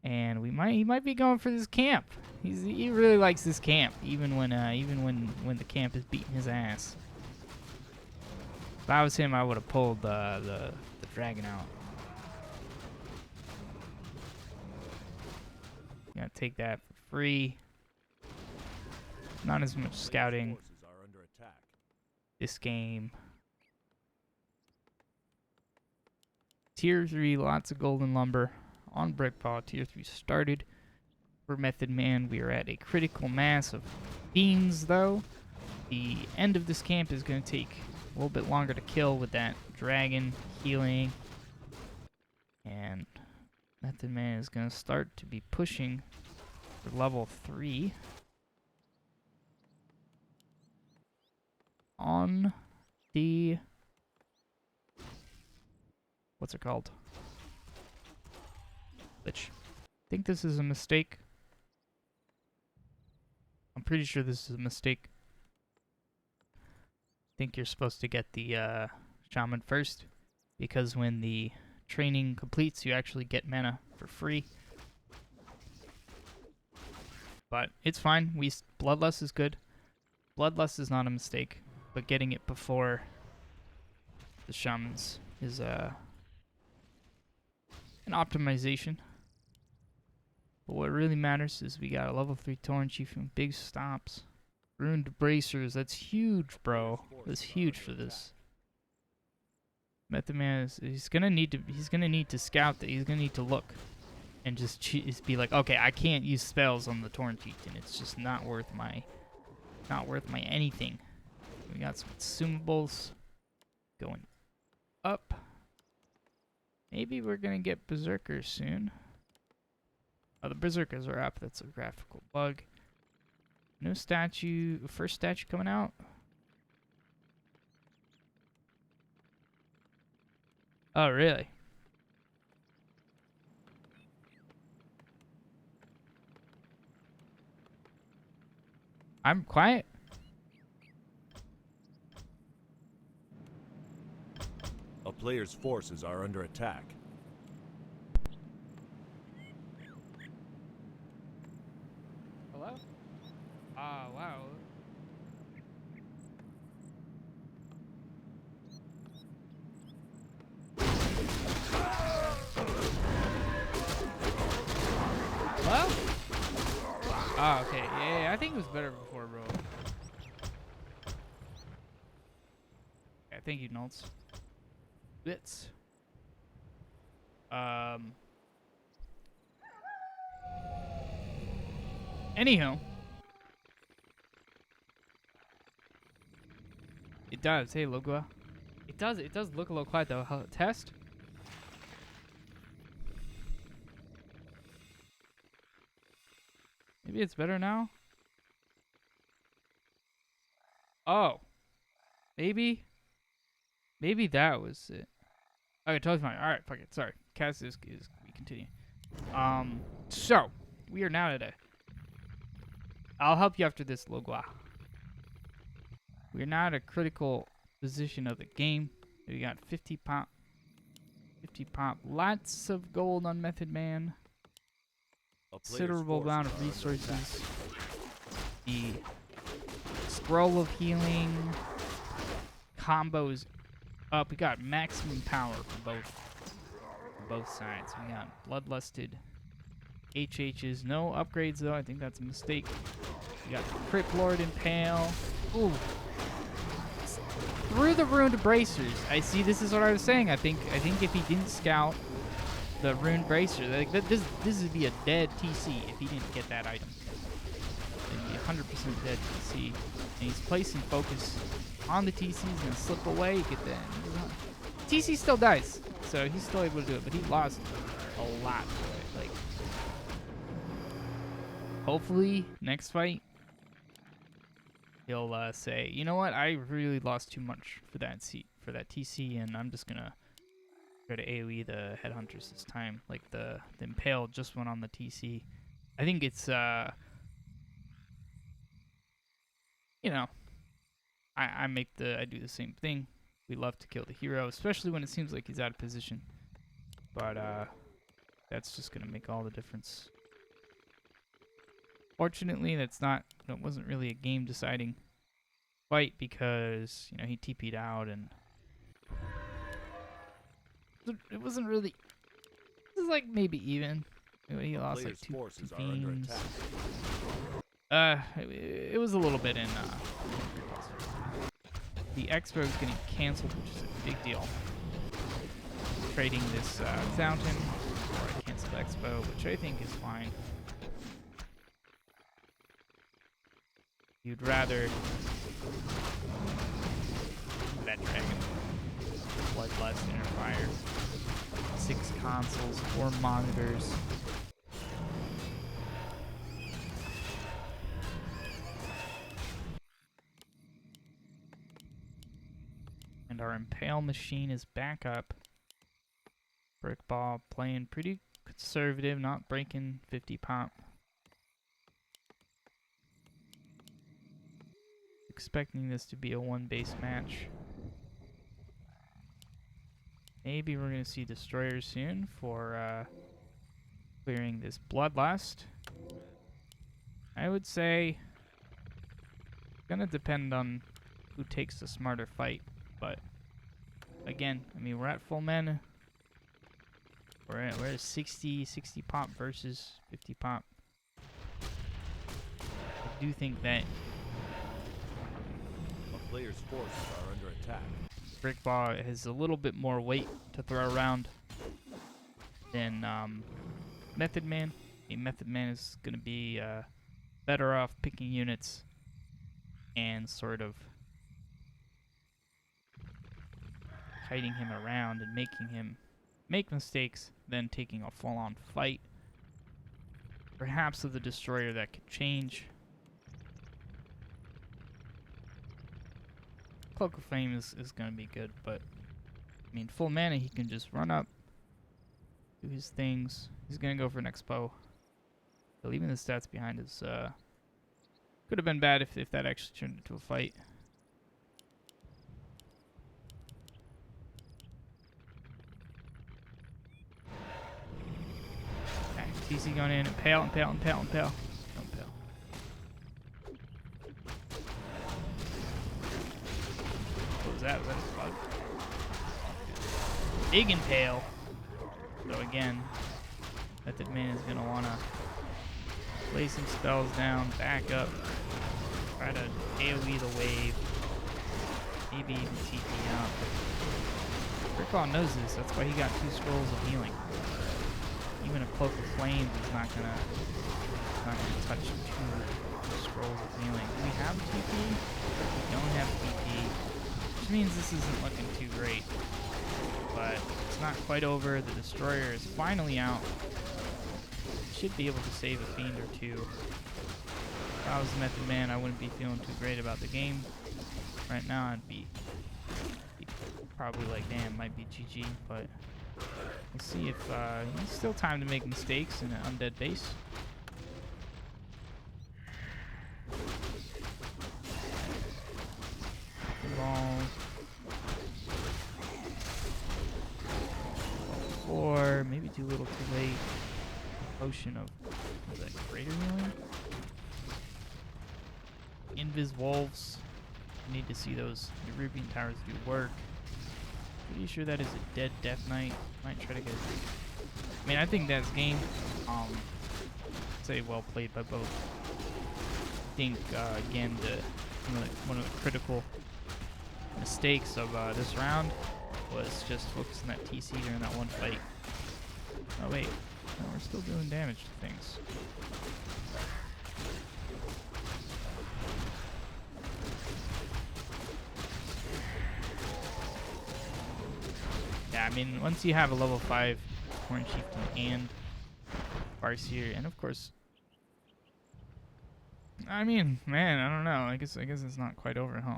Speaker 1: And he might be going for this camp. He really likes this camp, even when the camp is beating his ass. If I was him, I would have pulled the dragon out. Gonna take that for free. Not as much scouting
Speaker 2: Forces are under attack.
Speaker 1: this game. Tier 3, lots of golden lumber on BrickBaw. Tier 3 started for MethodMan. We are at a critical mass of beans, though. The end of this camp is going to take a little bit longer to kill with that dragon healing. And MethodMan is going to start to be pushing for level 3 on the... what's it called? Which I think this is a mistake. I'm pretty sure this is a mistake. I think you're supposed to get the shaman first, because when the training completes, you actually get mana for free. But it's fine. Bloodlust is good. Bloodlust is not a mistake, but getting it before the shamans is an optimization. But what really matters is we got a level 3 Torn Chief and big stops. Ruined Bracers, that's huge, bro. That's huge for this. MethodMan he's gonna need to scout that. He's gonna need to look and just be like, okay, I can't use spells on the Torn Chieftain. It's just not worth my anything. We got some consumables going up. Maybe we're gonna get Berserkers soon. Oh, the Berserkers are up. That's a graphical bug. No statue. First statue coming out. Oh, really? I'm quiet.
Speaker 2: A player's forces are under attack.
Speaker 1: Hello? Ah, wow. Hello? Ah, okay. Yeah, I think it was better before, bro. Yeah, thank you, Nolts. Bits. Anyhow. It does. Hey, Logua. It does look a little quiet, though. Test? Maybe it's better now? Oh. Maybe that was it. Okay, totally fine. Alright, fuck it. Sorry. Cast is we continue. So, we are now at a... I'll help you after this, Logua. We're now at a critical position of the game. We got 50 pop. 50 pop. Lots of gold on MethodMan. Considerable amount of resources. The Scroll of Healing combo is up. We got maximum power for both sides. We got Bloodlusted HHs. No upgrades though. I think that's a mistake. We got Crypt Lord Impale. Ooh. through the ruined bracers. I see. This is what I was saying. I think if he didn't scout the ruined bracer, like this would be a dead TC if he didn't get that item. It'd be 100% dead TC. And he's placing focus on the TC. He's gonna slip away. Get that. TC still dies, so he's still able to do it, but he lost a lot to it. Like, hopefully next fight he'll say, you know what, I really lost too much for that TC, and I'm just gonna try to AoE the headhunters this time. Like the impale just went on the TC. I think it's you know, I do the same thing. We love to kill the hero, especially when it seems like he's out of position. But that's just gonna make all the difference. Fortunately, that wasn't really a game deciding fight because, you know, he TP'd out and it wasn't really, it was like maybe even. He lost like two beams. It was a little bit in the expo is getting canceled, which is a big deal. Trading this fountain for a canceled expo, which I think is fine. You'd rather that dragon, bloodlust, interfire, 6 consoles, 4 monitors. And our impale machine is back up. BrickBaw playing pretty conservative, not breaking 50 pop. Expecting this to be a 1-base match. Maybe we're going to see destroyers soon for clearing this bloodlust. I would say it's going to depend on who takes the smarter fight. But again, I mean, we're at full mana. We're at 60 pop versus 50 pop. I do think that
Speaker 2: A player's forces are under attack.
Speaker 1: BrickBaw has a little bit more weight to throw around than MethodMan. MethodMan is going to be better off picking units and sort of hiding him around and making him make mistakes than taking a full-on fight. Perhaps with the destroyer that could change. Cloak of Flame is going to be good, but I mean, full mana, he can just run up, do his things. He's going to go for an expo. So leaving the stats behind is could have been bad if that actually turned into a fight. Okay, TC going in, impale. What was that? Was that a bug? Big impale. So again, MethodMan is going to want to lay some spells down, back up, try to AoE the wave, maybe even TP out. BrickBaw knows this, that's why he got 2 scrolls of healing. Even a Cloak of Flames is not gonna touch 2 scrolls of healing. Do we have TP? We don't have TP, which means this isn't looking too great. But it's not quite over. The destroyer is finally out. Should be able to save a fiend or 2. If I was MethodMan, I wouldn't be feeling too great about the game. Right now, I'd be probably like, damn, might be GG, but we'll see if there's still time to make mistakes in an undead base. Ball. Or maybe too little too late. Potion of, what is that, greater healing? Invis wolves. Need to see those Rubian towers do work. Pretty sure that is a dead Death Knight. Might try to get. I mean, I think that's game. Say well played by both. I think again one of the critical mistakes of this round was just focusing that TC during that one fight. Oh wait, no, we're still doing damage to things. Yeah, I mean, once you have a level 5 Horn Chieftain and Farseer, and of course, I mean, man, I don't know. I guess it's not quite over, huh?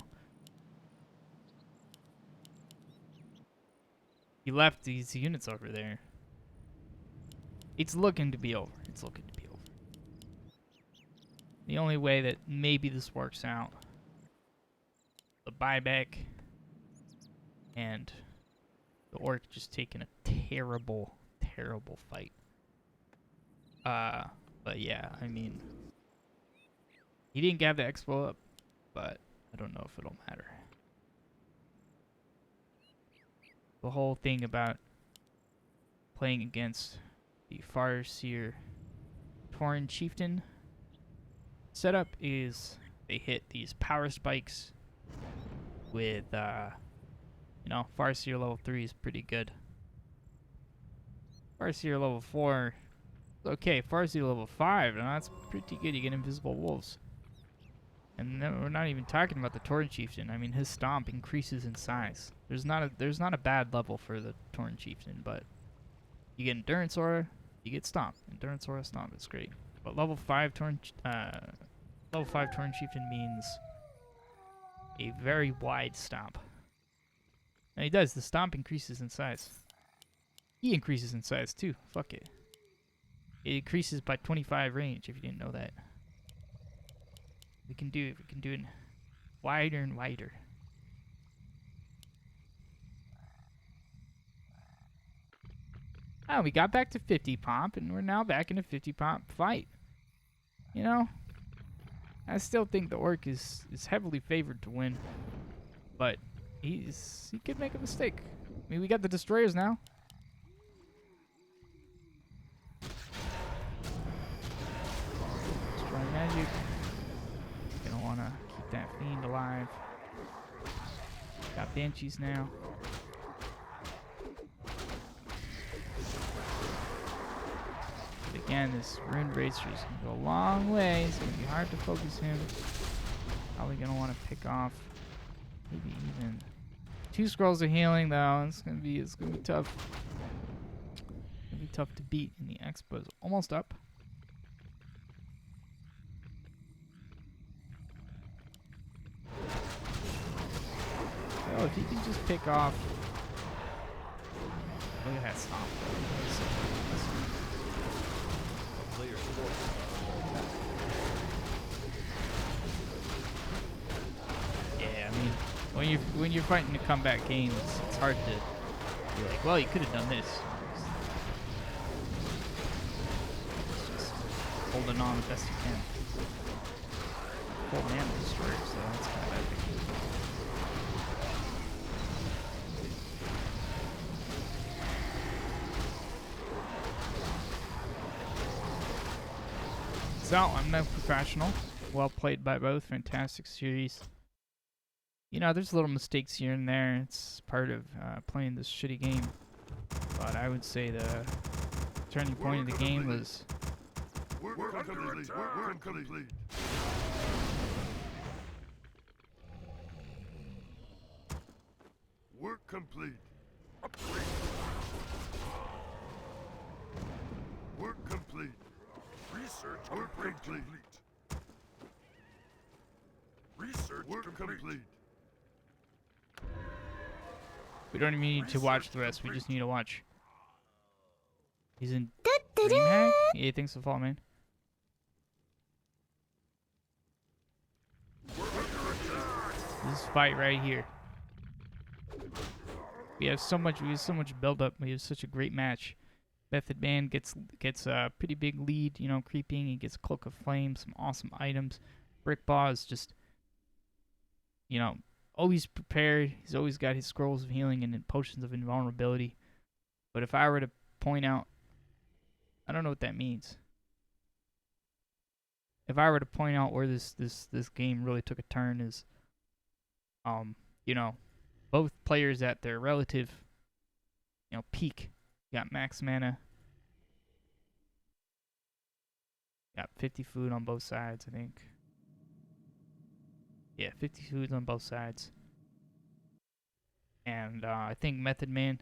Speaker 1: He left these units over there. It's looking to be over. It's looking to be over. The only way that maybe this works out, the buyback and the orc just taking a terrible, terrible fight. But yeah, I mean, he didn't have the expo up, but I don't know if it'll matter. The whole thing about playing against the Farseer Tauren Chieftain setup is they hit these power spikes with, you know, Farseer level 3 is pretty good. Farseer level 4, okay. Farseer level 5, now that's pretty good. You get invisible wolves. And then we're not even talking about the Tauren Chieftain. I mean, his stomp increases in size. There's not a bad level for the Tauren Chieftain, but you get Endurance Aura, you get Stomp. Endurance Aura, Stomp, it's great. But level 5 Tauren Chieftain means a very wide stomp. And he does. The stomp increases in size. He increases in size too. Fuck it. It increases by 25 range. If you didn't know that, we can do it wider and wider. Oh, we got back to 50 pomp, and we're now back in a 50 pomp fight. You know, I still think the orc is heavily favored to win, but he could make a mistake. I mean, we got the destroyers now. Destroy magic. Gonna wanna keep that fiend alive. Got banshees now. But again, this Rune Bracer is gonna go a long way. It's gonna be hard to focus him. Probably gonna want to pick off maybe even 2 scrolls of healing though. It's gonna be tough. It's gonna be tough to beat. And the expo is almost up. So if he can just pick off, look at that stomp.
Speaker 2: Player's forces are under attack.
Speaker 1: Yeah, I mean, when you're fighting a comeback game, it's hard to be like, well, you could have done this. It's just holding on the best you can. Full mana destroyer, so that's kind of epic. So, I'm no professional. Well played by both. Fantastic series. You know, there's little mistakes here and there. It's part of playing this shitty game. But I would say the turning point of the game was...
Speaker 3: Work complete. Work complete. Work complete. Work complete. Research work complete. Research work complete.
Speaker 1: We don't even need to watch the rest. We just need to watch. He's in DreamHack? Yeah, thanks for following, man. This fight right here. We have so much build up. We have such a great match. MethodMan gets a pretty big lead, you know, creeping. He gets Cloak of Flame, some awesome items. BrickBaw is just, you know, always prepared. He's always got his scrolls of healing and potions of invulnerability. But if I were to point out, I don't know what that means. If I were to point out where this game really took a turn is, you know, both players at their relative, peak. Got max mana. Got 50 food on both sides, I think. Yeah, 50 food on both sides. And I think MethodMan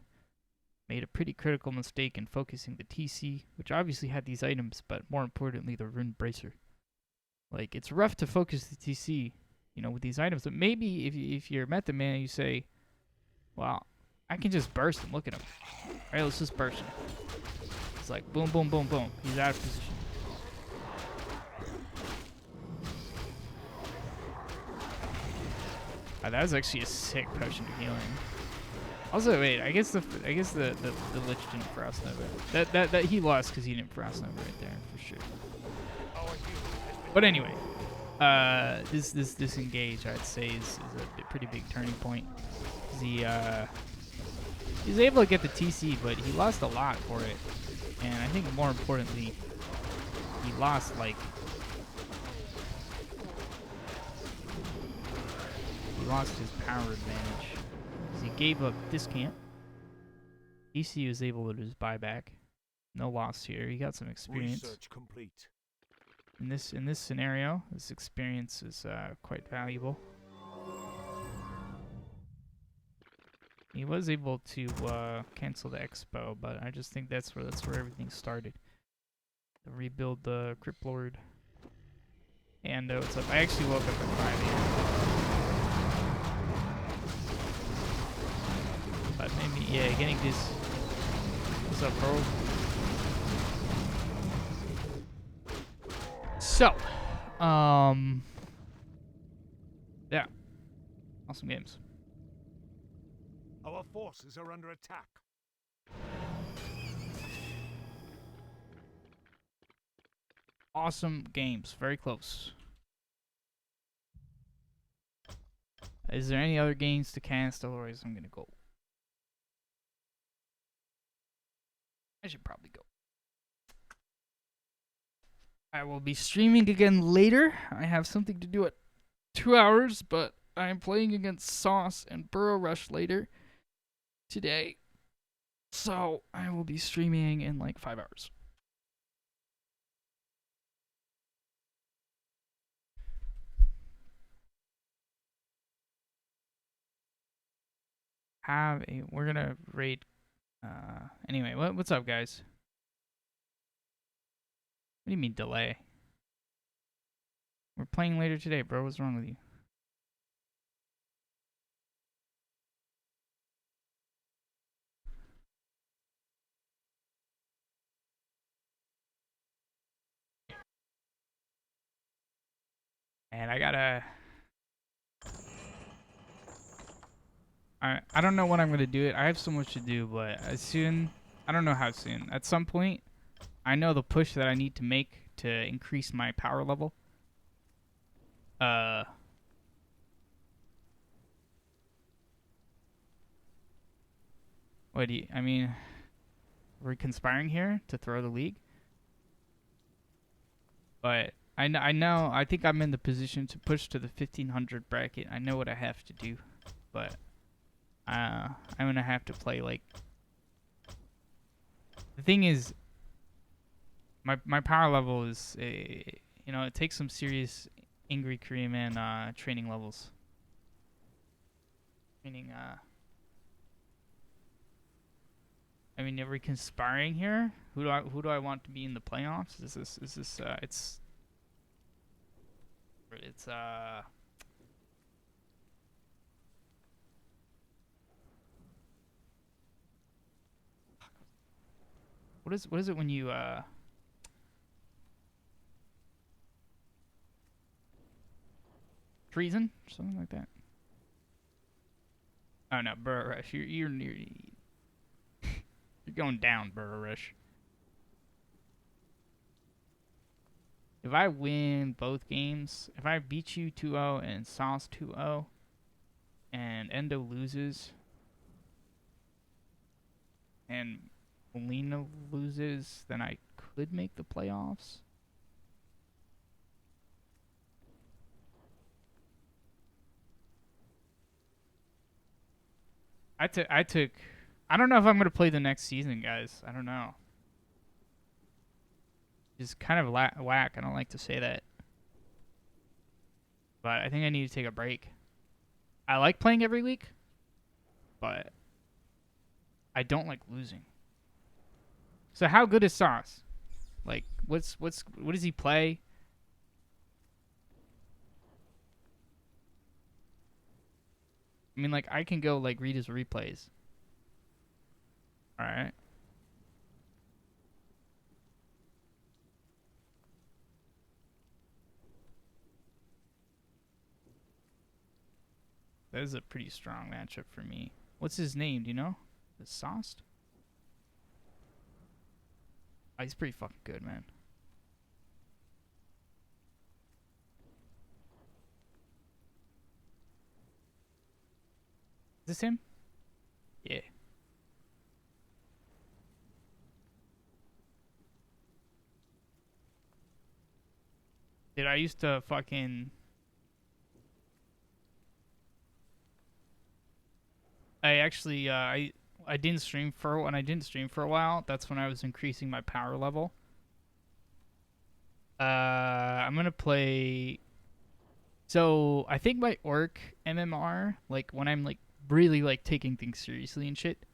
Speaker 1: made a pretty critical mistake in focusing the TC, which obviously had these items, but more importantly, the Rune Bracer. Like, it's rough to focus the TC, with these items. But maybe if you're MethodMan, you say, well, I can just burst him. Look at him. All right, let's just burst him. It's like boom, boom, boom, boom. He's out of position. That was actually a sick potion of healing. Also, wait, I guess the Lich didn't Frost Nova. That he lost because he didn't Frost Nova right there for sure. But anyway, this disengage I'd say is a pretty big turning point. He was able to get the TC, but he lost a lot for it, and I think more importantly, he lost his power advantage. He gave up this camp. DC was able to just buy back. No loss here. He got some experience.
Speaker 2: Research complete.
Speaker 1: In this scenario, this experience is quite valuable. He was able to cancel the expo, but I just think that's where everything started. To rebuild the Crypt Lord. And what's up? I actually woke up at 5 a.m. But maybe, yeah, getting this. What's up, bro? So, yeah, awesome games.
Speaker 2: Our forces are under attack.
Speaker 1: Awesome games, very close. Is there any other games to cast? Otherwise, I'm gonna go. I should probably go. I will be streaming again later. I have something to do at 2 hours, but I am playing against Sauce and Burrow Rush later today. So I will be streaming in like 5 hours. We're gonna raid. Anyway, what's up, guys? What do you mean delay? We're playing later today, bro. What's wrong with you? And I gotta. I don't know when I'm gonna do it. I have so much to do, but as soon. I don't know how soon. At some point, I know the push that I need to make to increase my power level. What do you? I mean, we're conspiring here to throw the league. But I know. I think I'm in the position to push to the 1500 bracket. I know what I have to do, but I'm gonna have to play like. The thing is, my power level is it takes some serious Angry Korean Man training levels. Meaning I mean, are we conspiring here? Who do I want to be in the playoffs? Is this it's what is it when you treason or something like that? Oh no, Burrow Rush. You're near. You're going down, Burrow Rush. If I win both games, if I beat you 2-0 and Sauce 2-0, and Endo loses, and Molina loses, then I could make the playoffs. I don't know if I'm gonna play the next season, guys. I don't know. It's kind of whack. I don't like to say that, but I think I need to take a break. I like playing every week, but I don't like losing. So how good is Sauce? Like, what does he play? I mean, like, I can go like read his replays. All right. That is a pretty strong matchup for me. What's his name? Do you know? Is Sauced? Oh, he's pretty fucking good, man. Is this him? Yeah. Dude, I used to fucking... I actually, I didn't stream for... When I didn't stream for a while, that's when I was increasing my power level. I'm gonna play... So, I think my Orc MMR, like, when I'm, like, really, like, taking things seriously and shit,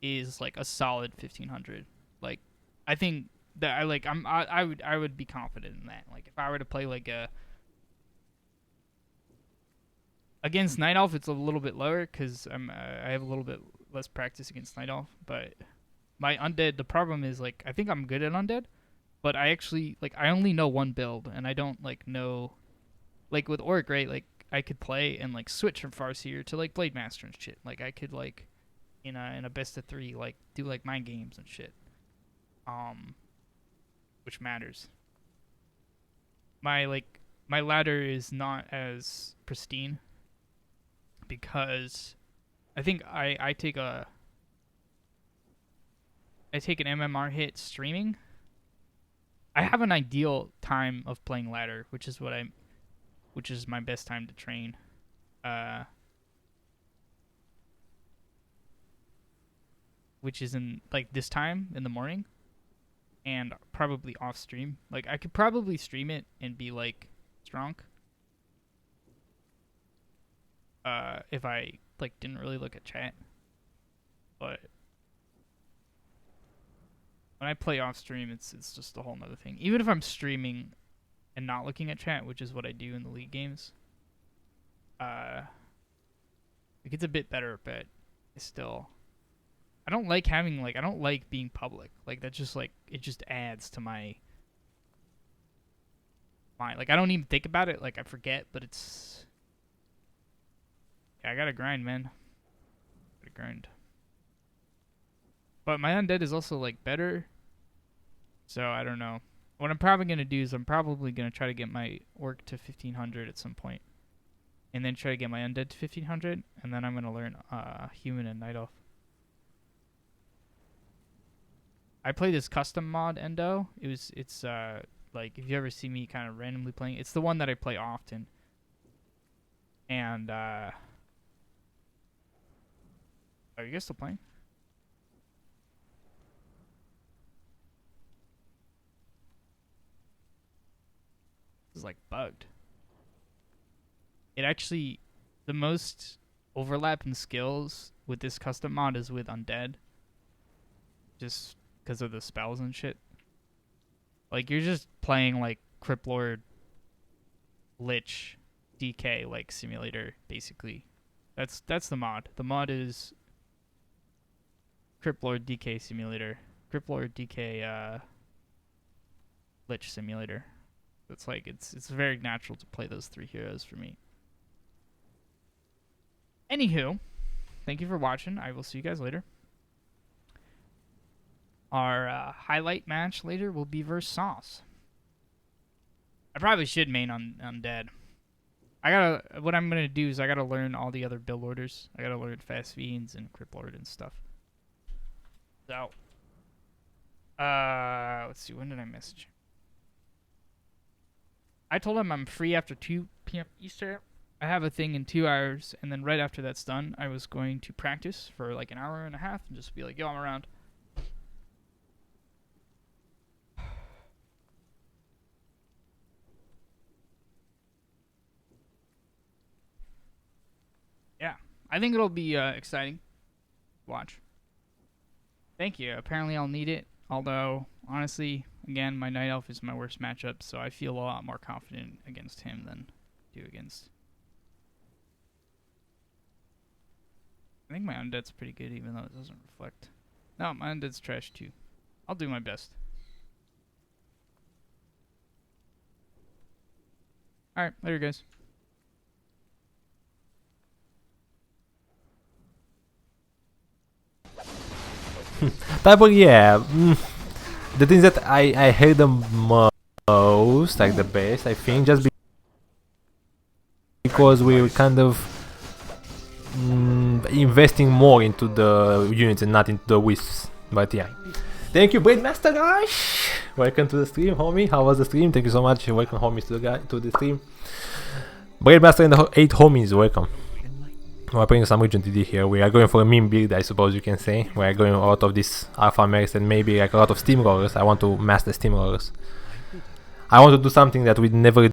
Speaker 1: is, like, a solid 1500. Like, I think that I would be confident in that. Like, if I were to play, like, a... Against Night Elf, it's a little bit lower, because I have a little bit less practice against Night Elf, but my Undead, the problem is, like, I think I'm good at Undead, but I actually, like, I only know one build, and I don't, like, know... Like, with Orc, right, like, I could play and, like, switch from Farseer to, like, Blade Master and shit. Like, I could, like, in a best of 3, like, do, like, mind games and shit. Which matters. My ladder is not as pristine because I think I take an MMR hit streaming. I have an ideal time of playing ladder, which is my best time to train. Which is in, like, this time in the morning and probably off stream. Like, I could probably stream it and be, like, strong. If I, like, didn't really look at chat. But when I play off stream, it's just a whole nother thing. Even if I'm streaming and not looking at chat, which is what I do in the League games, it gets a bit better, but it's still... I don't like having, like, I don't like being public. Like, that just, like, it just adds to my mind. Like, I don't even think about it. Like, I forget, but it's... Yeah, I gotta grind, man. Gotta grind. But my Undead is also, like, better. So, I don't know. What I'm probably gonna do is I'm probably gonna try to get my Orc to 1500 at some point. And then try to get my Undead to 1500. And then I'm gonna learn Human and Night Elf. I play this custom mod Endo. It's like, if you ever see me kind of randomly playing, it's the one that I play often. And are you guys still playing? This is like bugged. It actually, the most overlap in skills with this custom mod is with Undead. Just because of the spells and shit. Like, you're just playing, like, Criplord, Lich, DK, like, simulator, basically. That's the mod. The mod is Criplord DK simulator. Criplord DK Lich simulator. It's like, it's very natural to play those 3 heroes for me. Anywho, thank you for watching. I will see you guys later. Our highlight match later will be versus Sauce. I probably should main on Undead. What I'm gonna do is I gotta learn all the other build orders. I gotta learn Fast Fiends and Criplord and stuff. So, let's see. When did I message him? I told him I'm free after 2 p.m. Eastern. I have a thing in 2 hours, and then right after that's done, I was going to practice for like an hour and a half and just be like, yo, I'm around. Yeah, I think it'll be exciting. Watch. Thank you. Apparently I'll need it, although, honestly, again, my Night Elf is my worst matchup, so I feel a lot more confident against him than I do against... I think my Undead's pretty good, even though it doesn't reflect. No, my Undead's trash too. I'll do my best. Alright, later guys.
Speaker 4: But yeah, the things that I hate the most, like the best, I think, just because we're kind of investing more into the units and not into the wisps. But yeah, thank you, Braidmaster guys. Welcome to the stream, homie. How was the stream? Thank you so much. Welcome, homies, to the stream. Braidmaster and the 8 homies, welcome. We're playing some Region TD here. We are going for a meme build, I suppose you can say. We are going out of this Alpha Max and maybe like a lot of Steamrollers. I want to master Steamrollers. I want to do something that we never